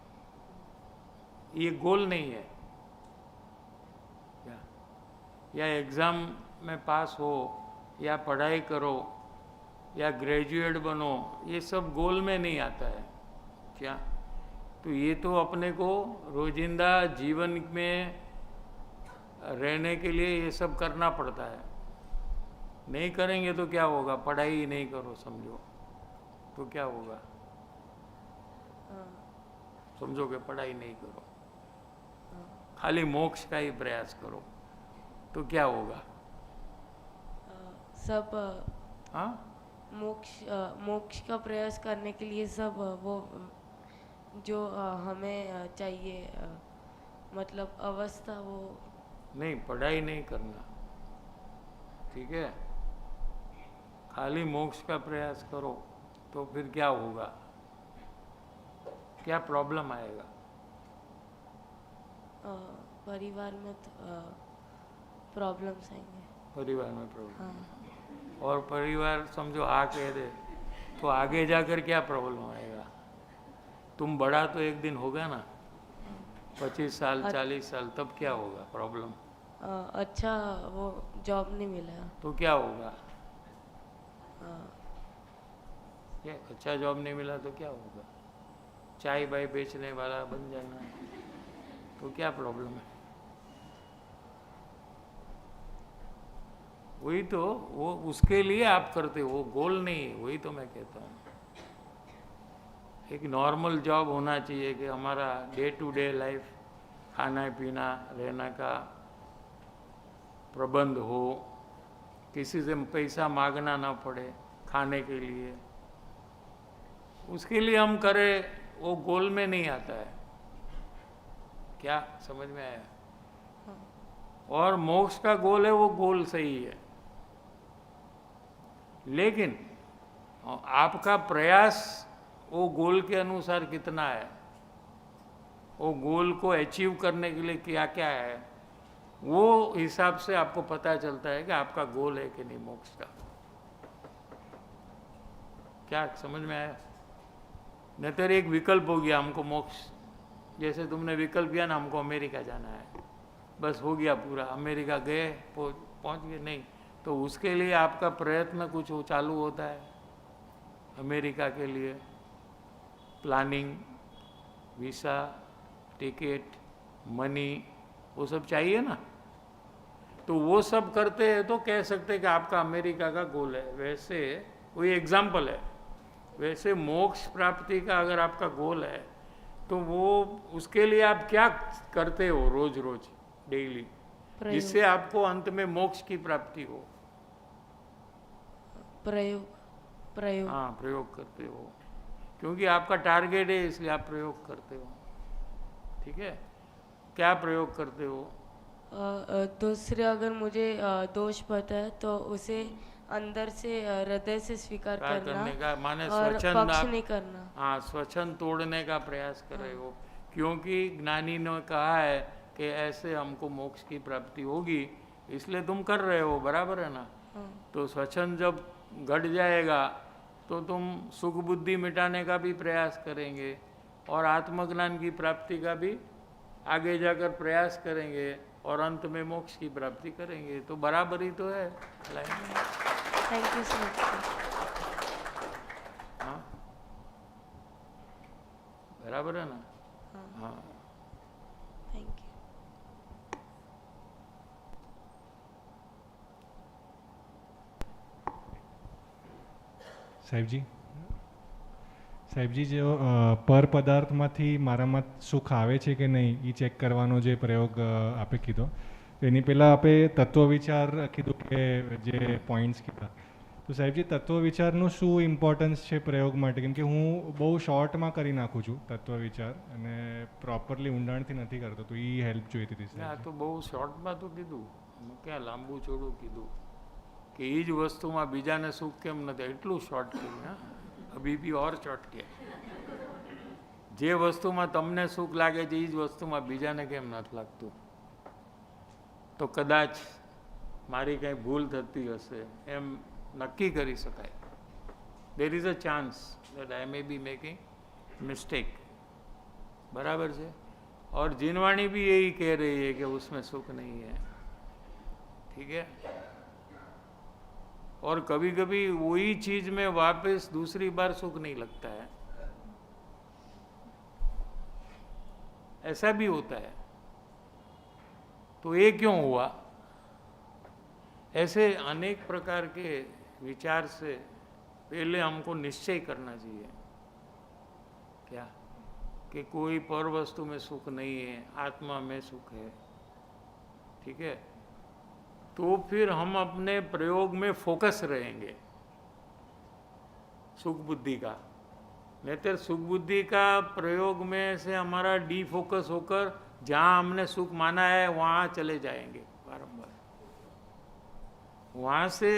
ये गोल नहीं है। या एग्ज़ाम में पास हो, या पढ़ाई करो, या ग्रेजुएट बनो, ये सब गोल में नहीं आता है क्या? तो ये तो अपने को रोजिंदा जीवन में रहने के लिए ये सब करना पड़ता है। नहीं करेंगे तो क्या होगा? पढ़ाई ही नहीं करो समझो तो क्या होगा? समझो कि पढ़ाई नहीं करो, खाली मोक्ष का ही प्रयास करो तो क्या होगा? सब हाँ, मोक्ष का प्रयास करने के लिए सब वो जो हमें चाहिए मतलब अवस्था वो नहीं, पढ़ाई नहीं करना, ठीक है? खाली मोक्ष का प्रयास करो तो फिर क्या होगा? क्या प्रॉब्लम आएगा? परिवार में प्रॉब्लम्स आएंगे। परिवार में प्रॉब्लम? हाँ। और परिवार समझो हाँ कह दे तो आगे जाकर क्या प्रॉब्लम आएगा? तुम बड़ा तो एक दिन होगा ना, 25 साल 40 साल, तब क्या होगा प्रॉब्लम? अच्छा वो जॉब नहीं मिला तो क्या होगा? ये अच्छा जॉब नहीं मिला तो क्या होगा? चाय बाय बेचने वाला बन जाना तो क्या प्रॉब्लम है? वही तो, वो उसके लिए आप करते हो, वो गोल नहीं है। वही तो मैं कहता हूँ, एक नॉर्मल जॉब होना चाहिए कि हमारा डे टू डे लाइफ, खाना पीना रहना का प्रबंध हो, किसी से पैसा मांगना ना पड़े खाने के लिए। उसके लिए हम करें, वो गोल में नहीं आता है। क्या समझ में आया? और मोक्ष का गोल है, वो गोल सही है, लेकिन आपका प्रयास वो गोल के अनुसार कितना है, वो गोल को अचीव करने के लिए क्या क्या है, वो हिसाब से आपको पता चलता है कि आपका गोल है कि नहीं मोक्ष का। क्या समझ में आया? नहीं तो एक विकल्प हो गया हमको मोक्ष, जैसे तुमने विकल्प किया ना हमको अमेरिका जाना है, बस हो गया पूरा, अमेरिका गए पहुंच गए। नहीं, तो उसके लिए आपका प्रयत्न कुछ चालू होता है। अमेरिका के लिए प्लानिंग, वीसा, टिकट, मनी, वो सब चाहिए ना। तो वो सब करते हैं तो कह सकते हैं कि आपका अमेरिका का गोल है। वैसे वही एग्जाम्पल है। वैसे मोक्ष प्राप्ति का अगर आपका गोल है तो वो उसके लिए आप क्या करते हो रोज रोज डेली, जिससे आपको अंत में मोक्ष की प्राप्ति हो? प्रयोग। हाँ, प्रयोग करते हो, क्योंकि आपका टारगेट है इसलिए आप प्रयोग करते हो। ठीक है, क्या प्रयोग करते हो? दूसरे अगर मुझे दोष पता है तो उसे अंदर से हृदय से स्वीकार स्वीकार करना करने का माने और स्वच्छंद पक्ष आप नहीं करना। हाँ स्वच्छंद तोड़ने का प्रयास कर रहे हो, क्योंकि ज्ञानी ने कहा है कि ऐसे हमको मोक्ष की प्राप्ति होगी, इसलिए तुम कर रहे हो, बराबर है ना। तो स्वच्छंद जब घट जाएगा तो तुम सुख बुद्धि मिटाने का भी प्रयास करेंगे और आत्मज्ञान की प्राप्ति का भी आगे जाकर प्रयास करेंगे और अंत में मोक्ष की प्राप्ति करेंगे। तो बराबर ही तो है लाइन में। Thank you so much. हाँ बराबर है ना। हाँ थैंक यू। સાહેબજી જો પર પદાર્થમાંથી મારામાં સુખ આવે છે કે નહીં એ ચેક કરવાનો જે પ્રયોગ આપે કીધો, એની પહેલાં આપણે તત્વ વિચાર કીધું કે જે પોઈન્ટ્સ કીધા, તો સાહેબજી તત્વ વિચારનું શું ઇમ્પોર્ટન્સ છે પ્રયોગ માટે? કેમ કે હું બહુ શોર્ટમાં કરી નાખું છું તત્વ વિચાર અને પ્રોપરલી ઊંડાણથી નથી કરતો, તો એ હેલ્પ જોઈતી હતી આ સાહેબ. તો બહુ શોર્ટમાં તો કીધું, ક્યાં લાંબુ ચોડું કીધું કે એ જ વસ્તુમાં બીજાને સુખ કેમ નથી, એટલું શોર્ટ કર્યું. હા અભી બી ઓર શોર્ટ કે જે વસ્તુમાં તમને સુખ લાગે છે એ જ વસ્તુમાં બીજાને કેમ નથી લાગતું, તો કદાચ મારી કંઈ ભૂલ થતી હશે એમ નક્કી કરી શકાય. There is a chance that I may be making mistake, बराबर है। और जिनवाणी भी यही कह रही है कि उसमें सुख नहीं है, ठीक है। और कभी कभी वही चीज में वापस दूसरी बार सुख नहीं लगता है, ऐसा भी होता है। तो ये क्यों हुआ? ऐसे अनेक प्रकार के विचार से पहले हमको निश्चय करना चाहिए क्या कि कोई पर वस्तु में सुख नहीं है, आत्मा में सुख है, ठीक है। तो फिर हम अपने प्रयोग में फोकस रहेंगे सुख बुद्धि का, नहीं तो सुख बुद्धि का प्रयोग में से हमारा डी फोकस होकर जहाँ हमने सुख माना है वहाँ चले जाएंगे बारंबार। वहाँ से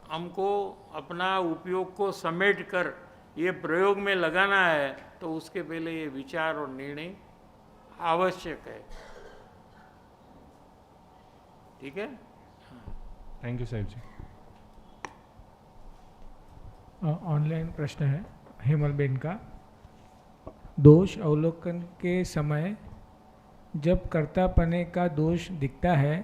हमको अपना उपयोग को समेट कर ये प्रयोग में लगाना है, तो उसके पहले ये विचार और निर्णय आवश्यक है, ठीक है। Thank you Sahib ji. Online प्रश्न है हेमलबेन का। दोष अवलोकन के समय जब कर्तापने का दोष दिखता है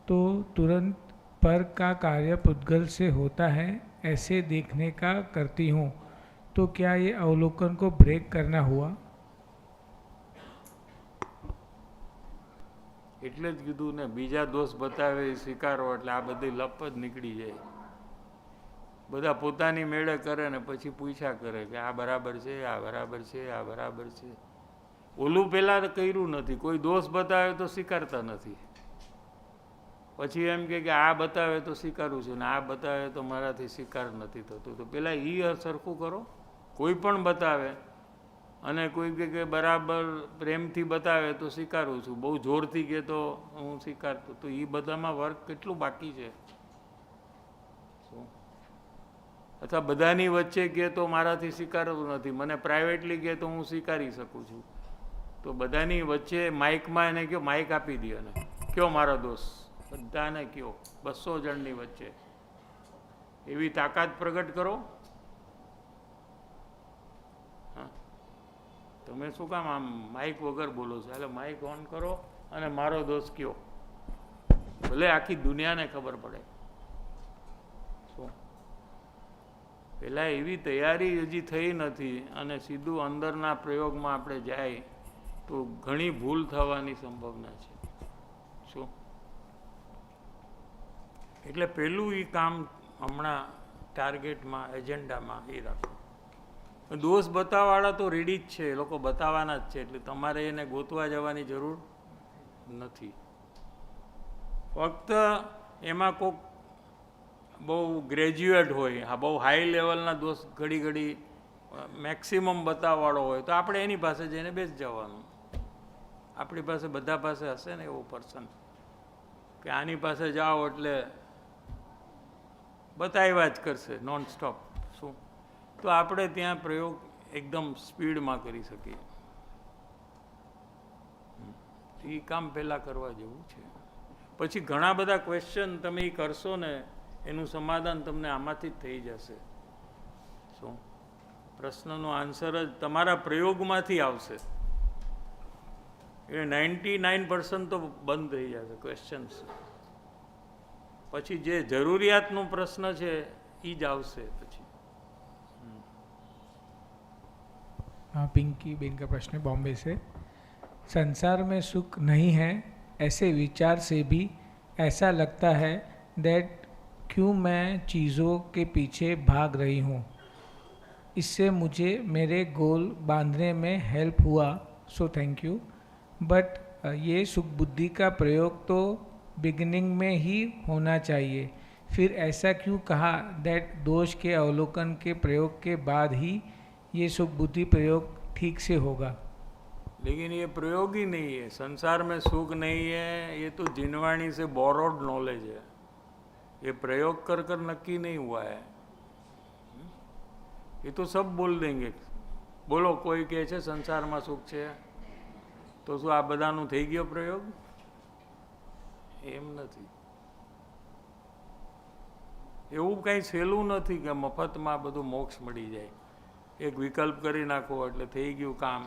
तो तुरंत पर का कार्य पुद्गल से होता है, ऐसे देखने का करती हूँ, तो क्या ये अवलोकन को ब्रेक करना हुआ? એટલે જ કીધું ને, બીજા દોષ બતાવે એ સ્વીકારો એટલે આ બધી લપ જ નીકળી જાય। બધા પોતાની મેળે કરે ને પછી પૂછ્યા કરે કે આ બરાબર છે, આ બરાબર છે, આ બરાબર છે। ઓલું પહેલાં કર્યું નથી, કોઈ દોષ બતાવે તો સ્વીકારતા નથી, પછી એમ કે આ બતાવે તો સ્વીકારું છું ને આ બતાવે તો મારાથી સ્વીકાર નથી થતું। તો પહેલાં એ સરખું કરો। કોઈ પણ બતાવે અને કોઈ કે બરાબર પ્રેમથી બતાવે તો સ્વીકારું છું, બહુ જોરથી કહે તો હું સ્વીકારતો, તો એ બધામાં વર્ક કેટલું બાકી છે? શું અથવા બધાની વચ્ચે કહે તો મારાથી સ્વીકારતું નથી, મને પ્રાઇવેટલી કહે તો હું સ્વીકારી શકું છું। તો બધાની વચ્ચે માઇકમાં એને કહો, માઇક આપી દે અને કયો મારો દોસ્ત, બધાને કયો, 200 જણની વચ્ચે એવી તાકાત પ્રગટ કરો। તમે શું કામ આમ માઇક વગર બોલો છો? એટલે માઇક ઓન કરો અને મારો દોસ્ત કયો, ભલે આખી દુનિયાને ખબર પડે। શું પહેલાં એવી તૈયારી હજી થઈ નથી અને સીધું અંદરના પ્રયોગમાં આપણે જાય તો ઘણી ભૂલ થવાની સંભાવના છે। શું એટલે પહેલું એ કામ હમણાં ટાર્ગેટમાં, એજન્ડામાં એ રાખો। દોષ બતાવવાવાળા તો રેડી જ છે, એ લોકો બતાવવાના જ છે, એટલે તમારે એને ગોતવા જવાની જરૂર નથી। ફક્ત એમાં કોઈક બહુ ગ્રેજ્યુએટ હોય, હા બહુ હાઈ લેવલના દોષ ઘડી ઘડી મેક્સિમમ બતાવવાળો હોય તો આપણે એની પાસે જઈને બેસી જવાનું। આપણી પાસે બધા પાસે હશે ને એવો પર્સન કે આની પાસે જાઓ એટલે બતાવ્યા જ કરશે નોન સ્ટોપ. શું તો આપણે ત્યાં પ્રયોગ એકદમ સ્પીડમાં કરી શકીએ. એ કામ પહેલાં કરવા જેવું છે. પછી ઘણા બધા ક્વેશ્ચન તમે એ કરશો ને એનું સમાધાન તમને આમાંથી જ થઈ જશે. શું પ્રશ્નનો આન્સર જ તમારા પ્રયોગમાંથી આવશે. એ 99% તો બંધ થઈ જશે ક્વેશ્ચન્સ. પછી જે જરૂરિયાતનો પ્રશ્ન છે એ જ આવશે પછી. हाँ, पिंकी बेन का प्रश्न है बॉम्बे से. संसार में सुख नहीं है ऐसे विचार से भी ऐसा लगता है दैट क्यों मैं चीज़ों के पीछे भाग रही हूँ. इससे मुझे मेरे गोल बांधने में हेल्प हुआ, सो थैंक यू. बट ये सुख बुद्धि का प्रयोग तो बिगिनिंग में ही होना चाहिए. फिर ऐसा क्यों कहा दैट दोष के अवलोकन के प्रयोग के बाद ही ये सुख बुद्धि प्रयोग ठीक से होगा. लेकिन ये प्रयोग ही नहीं है. संसार में सुख नहीं है, ये तो जिनवाणी से बोरोड नॉलेज है. ये प्रयोग कर कर नक्की नहीं हुआ है. ये तो सब बोल देंगे. बोलो कोई કહે છે સંસારમાં સુખ છે તો શું આ બધાનું થઈ ગયો પ્રયોગ? એમ નથી. એવું કંઈ સહેલું નથી કે મફતમાં બધું મોક્ષ મળી જાય. એક વિકલ્પ કરી નાખો એટલે થઈ ગયું કામ.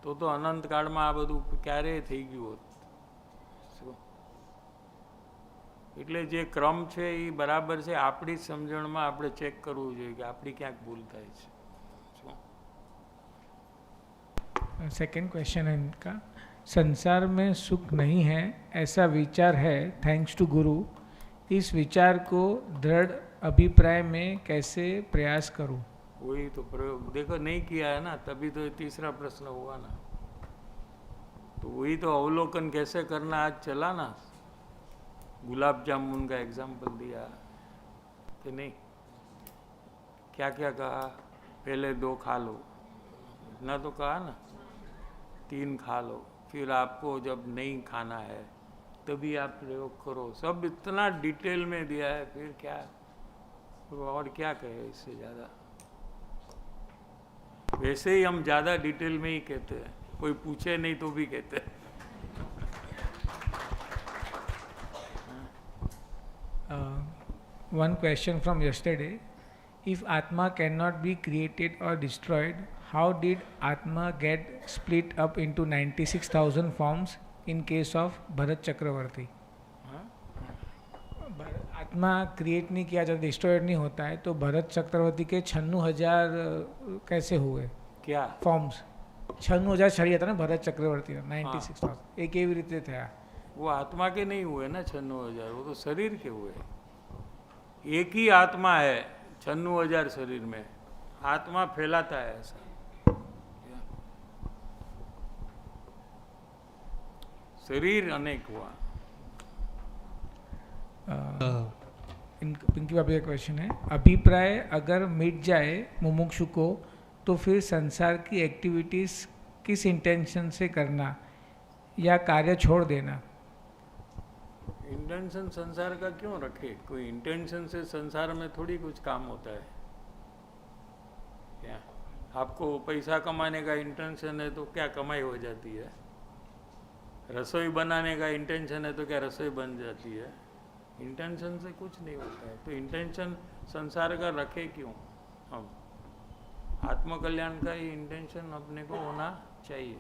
તો અનંતકાળમાં આ બધું ક્યારેય થઈ ગયું હોત. એટલે જે ક્રમ છે એ બરાબર છે. આપણી સમજણમાં આપણે ચેક કરવું જોઈએ કે આપણી ક્યાંક ભૂલ થાય છે. सेकेंड क्वेश्चन है इनका. संसार में सुख नहीं है ऐसा विचार है थैंक्स टू गुरु. इस विचार को दृढ़ अभिप्राय में कैसे प्रयास करूं? वही तो प्रयोग देखो नहीं किया है ना, तभी तो तीसरा प्रश्न हुआ ना. तो वही तो अवलोकन कैसे करना आज चला ना. गुलाब जामुन का एग्जाम्पल दिया कि नहीं. क्या क्या कहा? पहले 2 खा लो, इतना तो कहा ना. 3 खा लो, फिर आपको जब नहीं खाना है तभी आप प्रयोग करो. सब इतना डिटेल में दिया है. फिर क्या और क्या कहे इससे ज़्यादा. वैसे ही हम ज़्यादा डिटेल में ही कहते हैं. कोई पूछे नहीं तो भी कहते हैं. One question from yesterday. If Atma cannot be created or destroyed, how did Atma get split up into 96,000 forms in case of Bharat Chakravarti? आत्मा क्रिएट नहीं किया जाता, डिस्ट्रॉयड नहीं होता है, तो भरत चक्रवर्ती के 96,000 कैसे हुए? क्या फॉर्म्स 96,000 शरीर था ना भरत चक्रवर्ती 96,000 एक एवी रीते था. वो आत्मा के नहीं हुए ना 96,000. वो तो शरीर के हुए. एक ही आत्मा है 96,000 शरीर में. आत्मा फैलाता है ऐसा. शरीर अनेक हुआ. पिंकी बाबी का क्वेश्चन है. अभिप्राय अगर मिट जाए मुमुक्षु को तो फिर संसार की एक्टिविटीज किस इंटेंशन से करना या कार्य छोड़ देना? इंटेंशन संसार का क्यों रखे? कोई इंटेंशन से संसार में थोड़ी कुछ काम होता है. क्या आपको पैसा कमाने का इंटेंशन है तो क्या कमाई हो जाती है? रसोई बनाने का इंटेंशन है तो क्या रसोई बन जाती है? इंटेंशन से कुछ नहीं होता है. तो इंटेंशन संसार का रखे क्यों? हम आत्मकल्याण का ही इंटेंशन अपने को होना चाहिए.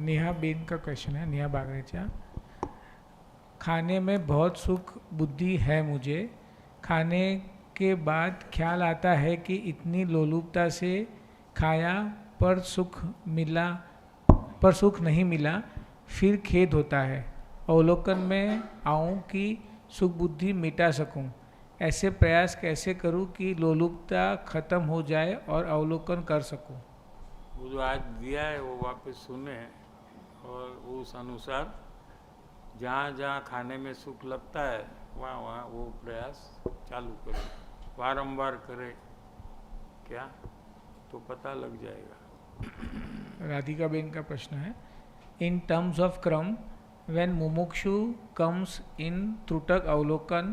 नेहा बेन का क्वेश्चन है, नेहा बागरेचा. खाने में बहुत सुख बुद्धि है मुझे. खाने के बाद ख्याल आता है कि इतनी लोलुपता से खाया पर सुख नहीं मिला. फिर खेद होता है. अवलोकन में आऊं कि सुख बुद्धि मिटा सकूं. ऐसे प्रयास कैसे करूं कि लोलुपता खत्म हो जाए और अवलोकन कर सकूं? वो जो आज दिया है वो वापस सुने और उस अनुसार जहाँ जहाँ खाने में सुख लगता है वहाँ वहाँ वो प्रयास चालू करो. वारंवार करे क्या तो पता लग जाएगा. राधिका बेन का प्रश्न है. इन टर्म्स ऑफ क्रम, when mumukshu comes in Trutak Avlokan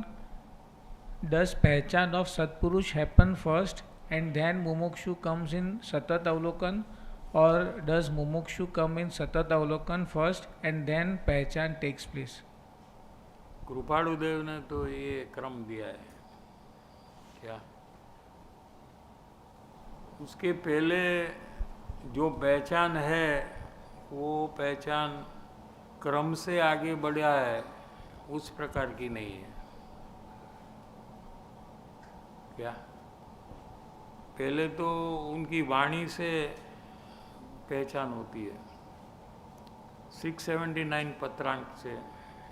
does पहचान ऑफ सत्पुरुष हैपन फर्स्ट एंड देन मुमुक्षु कम्स इन सतत अवलोकन, और डज मुमुक्षु कम इन सतत अवलोकन फर्स्ट एंड देन पहचान टेक्स प्लेस? कृपालुदेव ने तो ये क्रम दिया है क्या? उसके पहले जो पहचान है वो पहचान क्रम से आगे बढ़ा है, उस प्रकार की नहीं है क्या? पहले तो उनकी वाणी से पहचान होती है, 679 पत्रांक से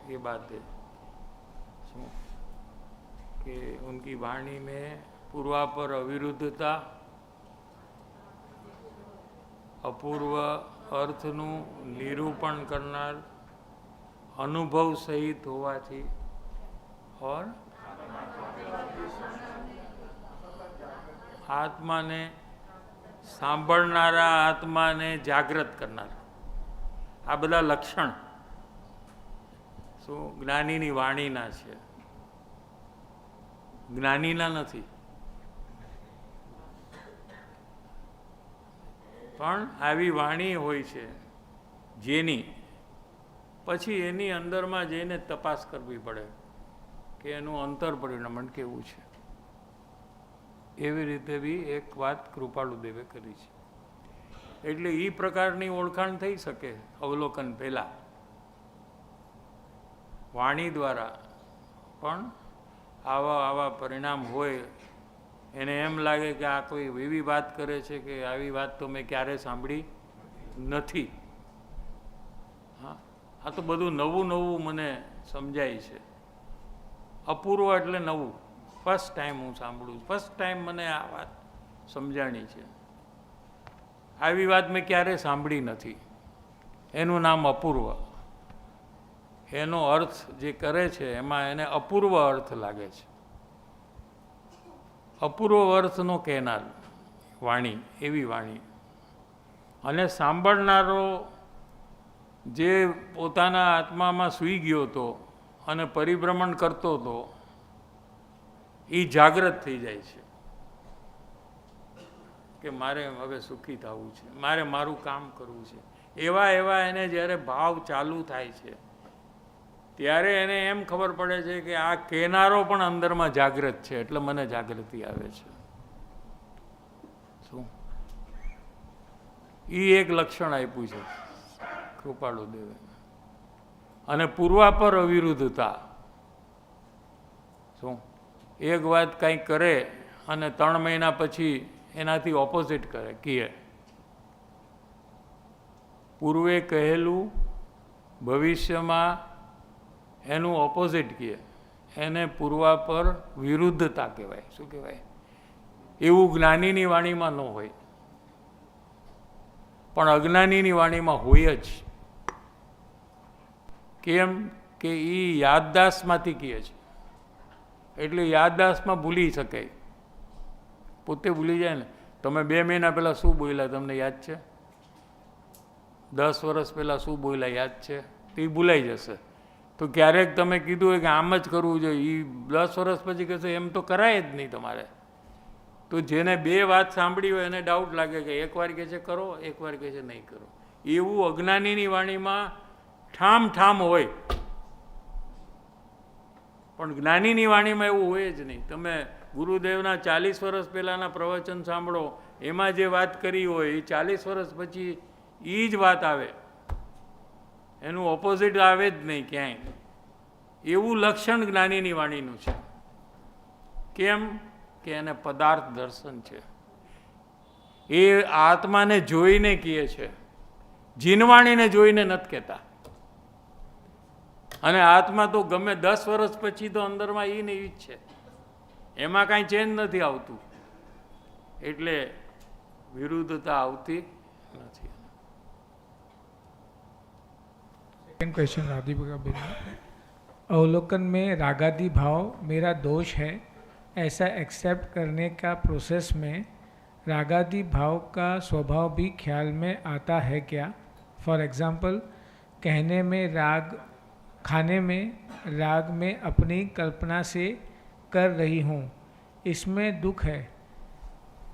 ये बात है कि उनकी वाणी में पूर्वापर अविरुद्धता, अपूर्व अर्थનું નિરૂપણ કરનાર, અનુભવ સહિત હોવાથી, और આત્માને સાંભળનારા આત્માને જાગૃત કરનાર, આ બધા લક્ષણ શું જ્ઞાનીની વાણીના છે, જ્ઞાનીના નથી. પણ આવી વાણી હોય છે જેની પછી એની અંદરમાં જઈને તપાસ કરવી પડે કે એનું અંતર પરિણમન કેવું છે. એવી રીતે બી એક વાત કૃપાલુદેવે કરી છે. એટલે એ પ્રકારની ઓળખાણ થઈ શકે અવલોકન પહેલાં વાણી દ્વારા. પણ આવા પરિણામ હોય, એને એમ લાગે કે આ કોઈ એવી વાત કરે છે કે આવી વાત તો મેં ક્યારે સાંભળી નથી. હા, આ તો બધું નવું નવું મને સમજાય છે. અપૂર્વ એટલે નવું, ફર્સ્ટ ટાઈમ હું સાંભળું છું, ફર્સ્ટ ટાઈમ મને આ વાત સમજાણી છે. આવી વાત મેં ક્યારે સાંભળી નથી, એનું નામ અપૂર્વ. એનો અર્થ જે કરે છે એમાં એને અપૂર્વ અર્થ લાગે છે. અપૂર્વ અર્થનો કહેનાર વાણી, એવી વાણી. અને સાંભળનારો જે પોતાના આત્મામાં સૂઈ ગયો હતો અને પરિભ્રમણ કરતો હતો, એ જાગૃત થઈ જાય છે કે મારે હવે સુખી થવું છે, મારે મારું કામ કરવું છે. એવા એને જ્યારે ભાવ ચાલુ થાય છે ત્યારે એને એમ ખબર પડે છે કે આ કહેનારો પણ અંદરમાં જાગૃત છે, એટલે મને જાગૃતિ આવે છે. શું એ એક લક્ષણ આપ્યું છે કૃપાલુદેવે. અને પૂર્વાપર અવિરુદ્ધતા. શું એક વાત કંઈક કરે અને 3 મહિના પછી એનાથી ઓપોઝિટ કરે, કહે. પૂર્વે કહેલું ભવિષ્યમાં એનું ઓપોઝિટ કહે, એને પૂર્વાપર વિરુદ્ધતા કહેવાય. શું કહેવાય? એવું જ્ઞાનીની વાણીમાં ન હોય, પણ અજ્ઞાનીની વાણીમાં હોય જ. કેમ કે એ યાદદાસમાંથી કહે છે, એટલે યાદદાસમાં ભૂલી શકાય. પોતે ભૂલી જાય ને. તમે 2 મહિના પહેલાં શું બોલ્યા તમને યાદ છે? 10 વર્ષ પહેલાં શું બોલ્યા યાદ છે? તો એ ભૂલાઈ જશે. તો ક્યારેક તમે કીધું હોય કે આમ જ કરવું જોઈએ, એ 10 વર્ષ પછી કહેશે એમ તો કરાય જ નહીં તમારે. તો જેને 2 વાત સાંભળી હોય એને ડાઉટ લાગે કે એકવાર કહે છે કરો, એકવાર કહે છે નહીં કરો. એવું અજ્ઞાનીની વાણીમાં ઠામ હોય, પણ જ્ઞાનીની વાણીમાં એવું હોય જ નહીં. તમે ગુરુદેવના 40 વર્ષ પહેલાંના પ્રવચન સાંભળો, એમાં જે વાત કરી હોય એ 40 વર્ષ પછી એ જ વાત આવે, એનું ઓપોઝિટ આવે જ નહીં ક્યાંય. એવું લક્ષણ જ્ઞાનીની વાણીનું છે. કેમ કે એને પદાર્થ દર્શન છે. એ આત્માને જોઈને કહે છે, જીનવાણીને જોઈને નથી કહેતા. અને આત્મા તો ગમે 10 વર્ષ પછી તો અંદરમાં એ ને એ જ છે, એમાં કાંઈ ચેન્જ નથી આવતું. એટલે વિરુદ્ધતા આવતી નથી. सेकंड क्वेश्चन राधिका बेन, अवलोकन में रागादि भाव मेरा दोष है, ऐसा एक्सेप्ट करने का प्रोसेस में रागादि भाव का स्वभाव भी ख्याल में आता है क्या? फॉर एग्जाम्पल, कहने में राग, खाने में राग में अपनी कल्पना से कर रही हूँ, इसमें दुख है,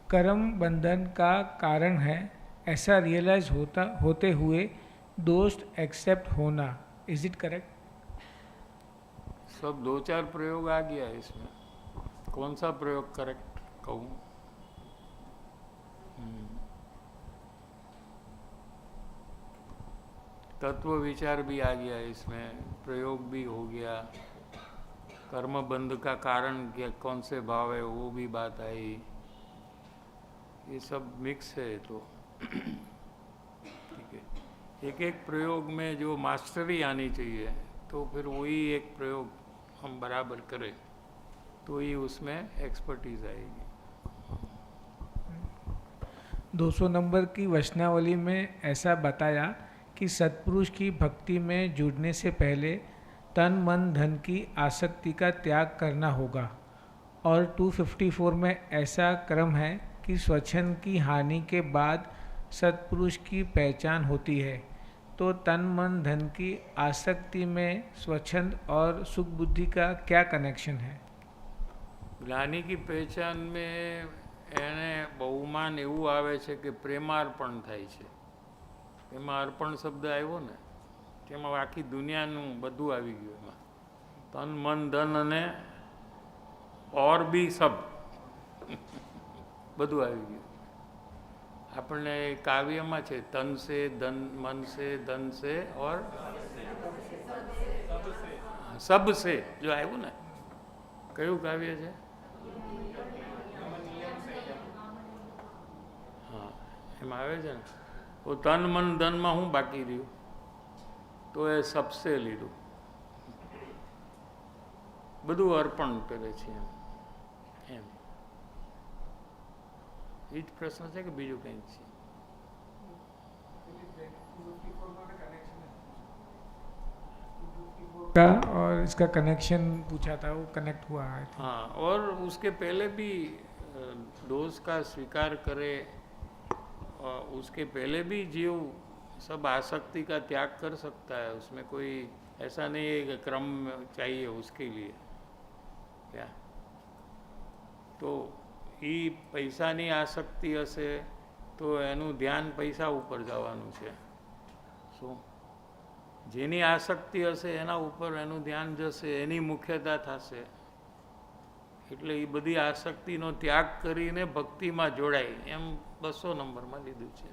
कर्म बंधन का कारण है, ऐसा रियलाइज होते हुए दोष एक्सेप्ट होना, इज इट करेक्ट? सब 2-4 प्रयोग आ गया है इसमें, कौन सा प्रयोग करेक्ट कहूँ? तत्व विचार भी आ गया इसमें, प्रयोग भी हो गया, कर्म बंध का कारण क्या कौन से भाव है वो भी बात आई, ये सब मिक्स है तो ठीक है। एक एक प्रयोग में जो मास्टरी आनी चाहिए तो फिर वही एक प्रयोग हम बराबर करें तो ही उसमें एक्सपर्टीज आएगी। 200 नंबर की वचनावली में ऐसा बताया कि सत्पुरुष की भक्ति में जुड़ने से पहले तन मन धन की आसक्ति का त्याग करना होगा, और 254 में ऐसा क्रम है कि स्वच्छंद की हानि के बाद सत्पुरुष की पहचान होती है। तो तन मन धन की आसक्ति में स्वच्छंद और सुख बुद्धि का क्या कनेक्शन है? જ્ઞાની की पहचान में એને બહુમાન એવું આવે છે કે પ્રેમાર્પણ થાય છે, એમાં અર્પણ શબ્દ આવ્યો ને તેમાં આખી દુનિયાનું બધું આવી ગયું, એમાં તન મન ધન અને ઓર બી સબ બધું આવી ગયું। આપણને કાવ્યમાં છે તન से ધન मन से धन से और सब से જો આવ્યું ને, કયું કાવ્ય છે? હા એમાં આવે છે ને, તો તન મન ધનમાં હું બાકી રહ્યું તો એ સબસે લીધું, બધું અર્પણ કરે છે એમ એ જ પ્રશ્ન છે કે બીજું કંઈક છે? का और इसका कनेक्शन पूछा था, वो कनेक्ट हुआ है। हाँ, और उसके पहले भी दोष का स्वीकार करे, और उसके पहले भी जीव सब आसक्ति का त्याग कर सकता है, उसमें कोई ऐसा नहीं है कि क्रम चाहिए उसके लिए क्या। तो ये પૈસાની આસક્તિ હશે તો એનું ધ્યાન પૈસા ઉપર જવાનું છે, શું જેની આસક્તિ હશે એના ઉપર એનું ધ્યાન જશે, એની મુખ્યતા થશે, એટલે એ બધી આસક્તિનો ત્યાગ કરીને ભક્તિમાં જોડાય, એમ 200 નંબરમાં લીધું છે।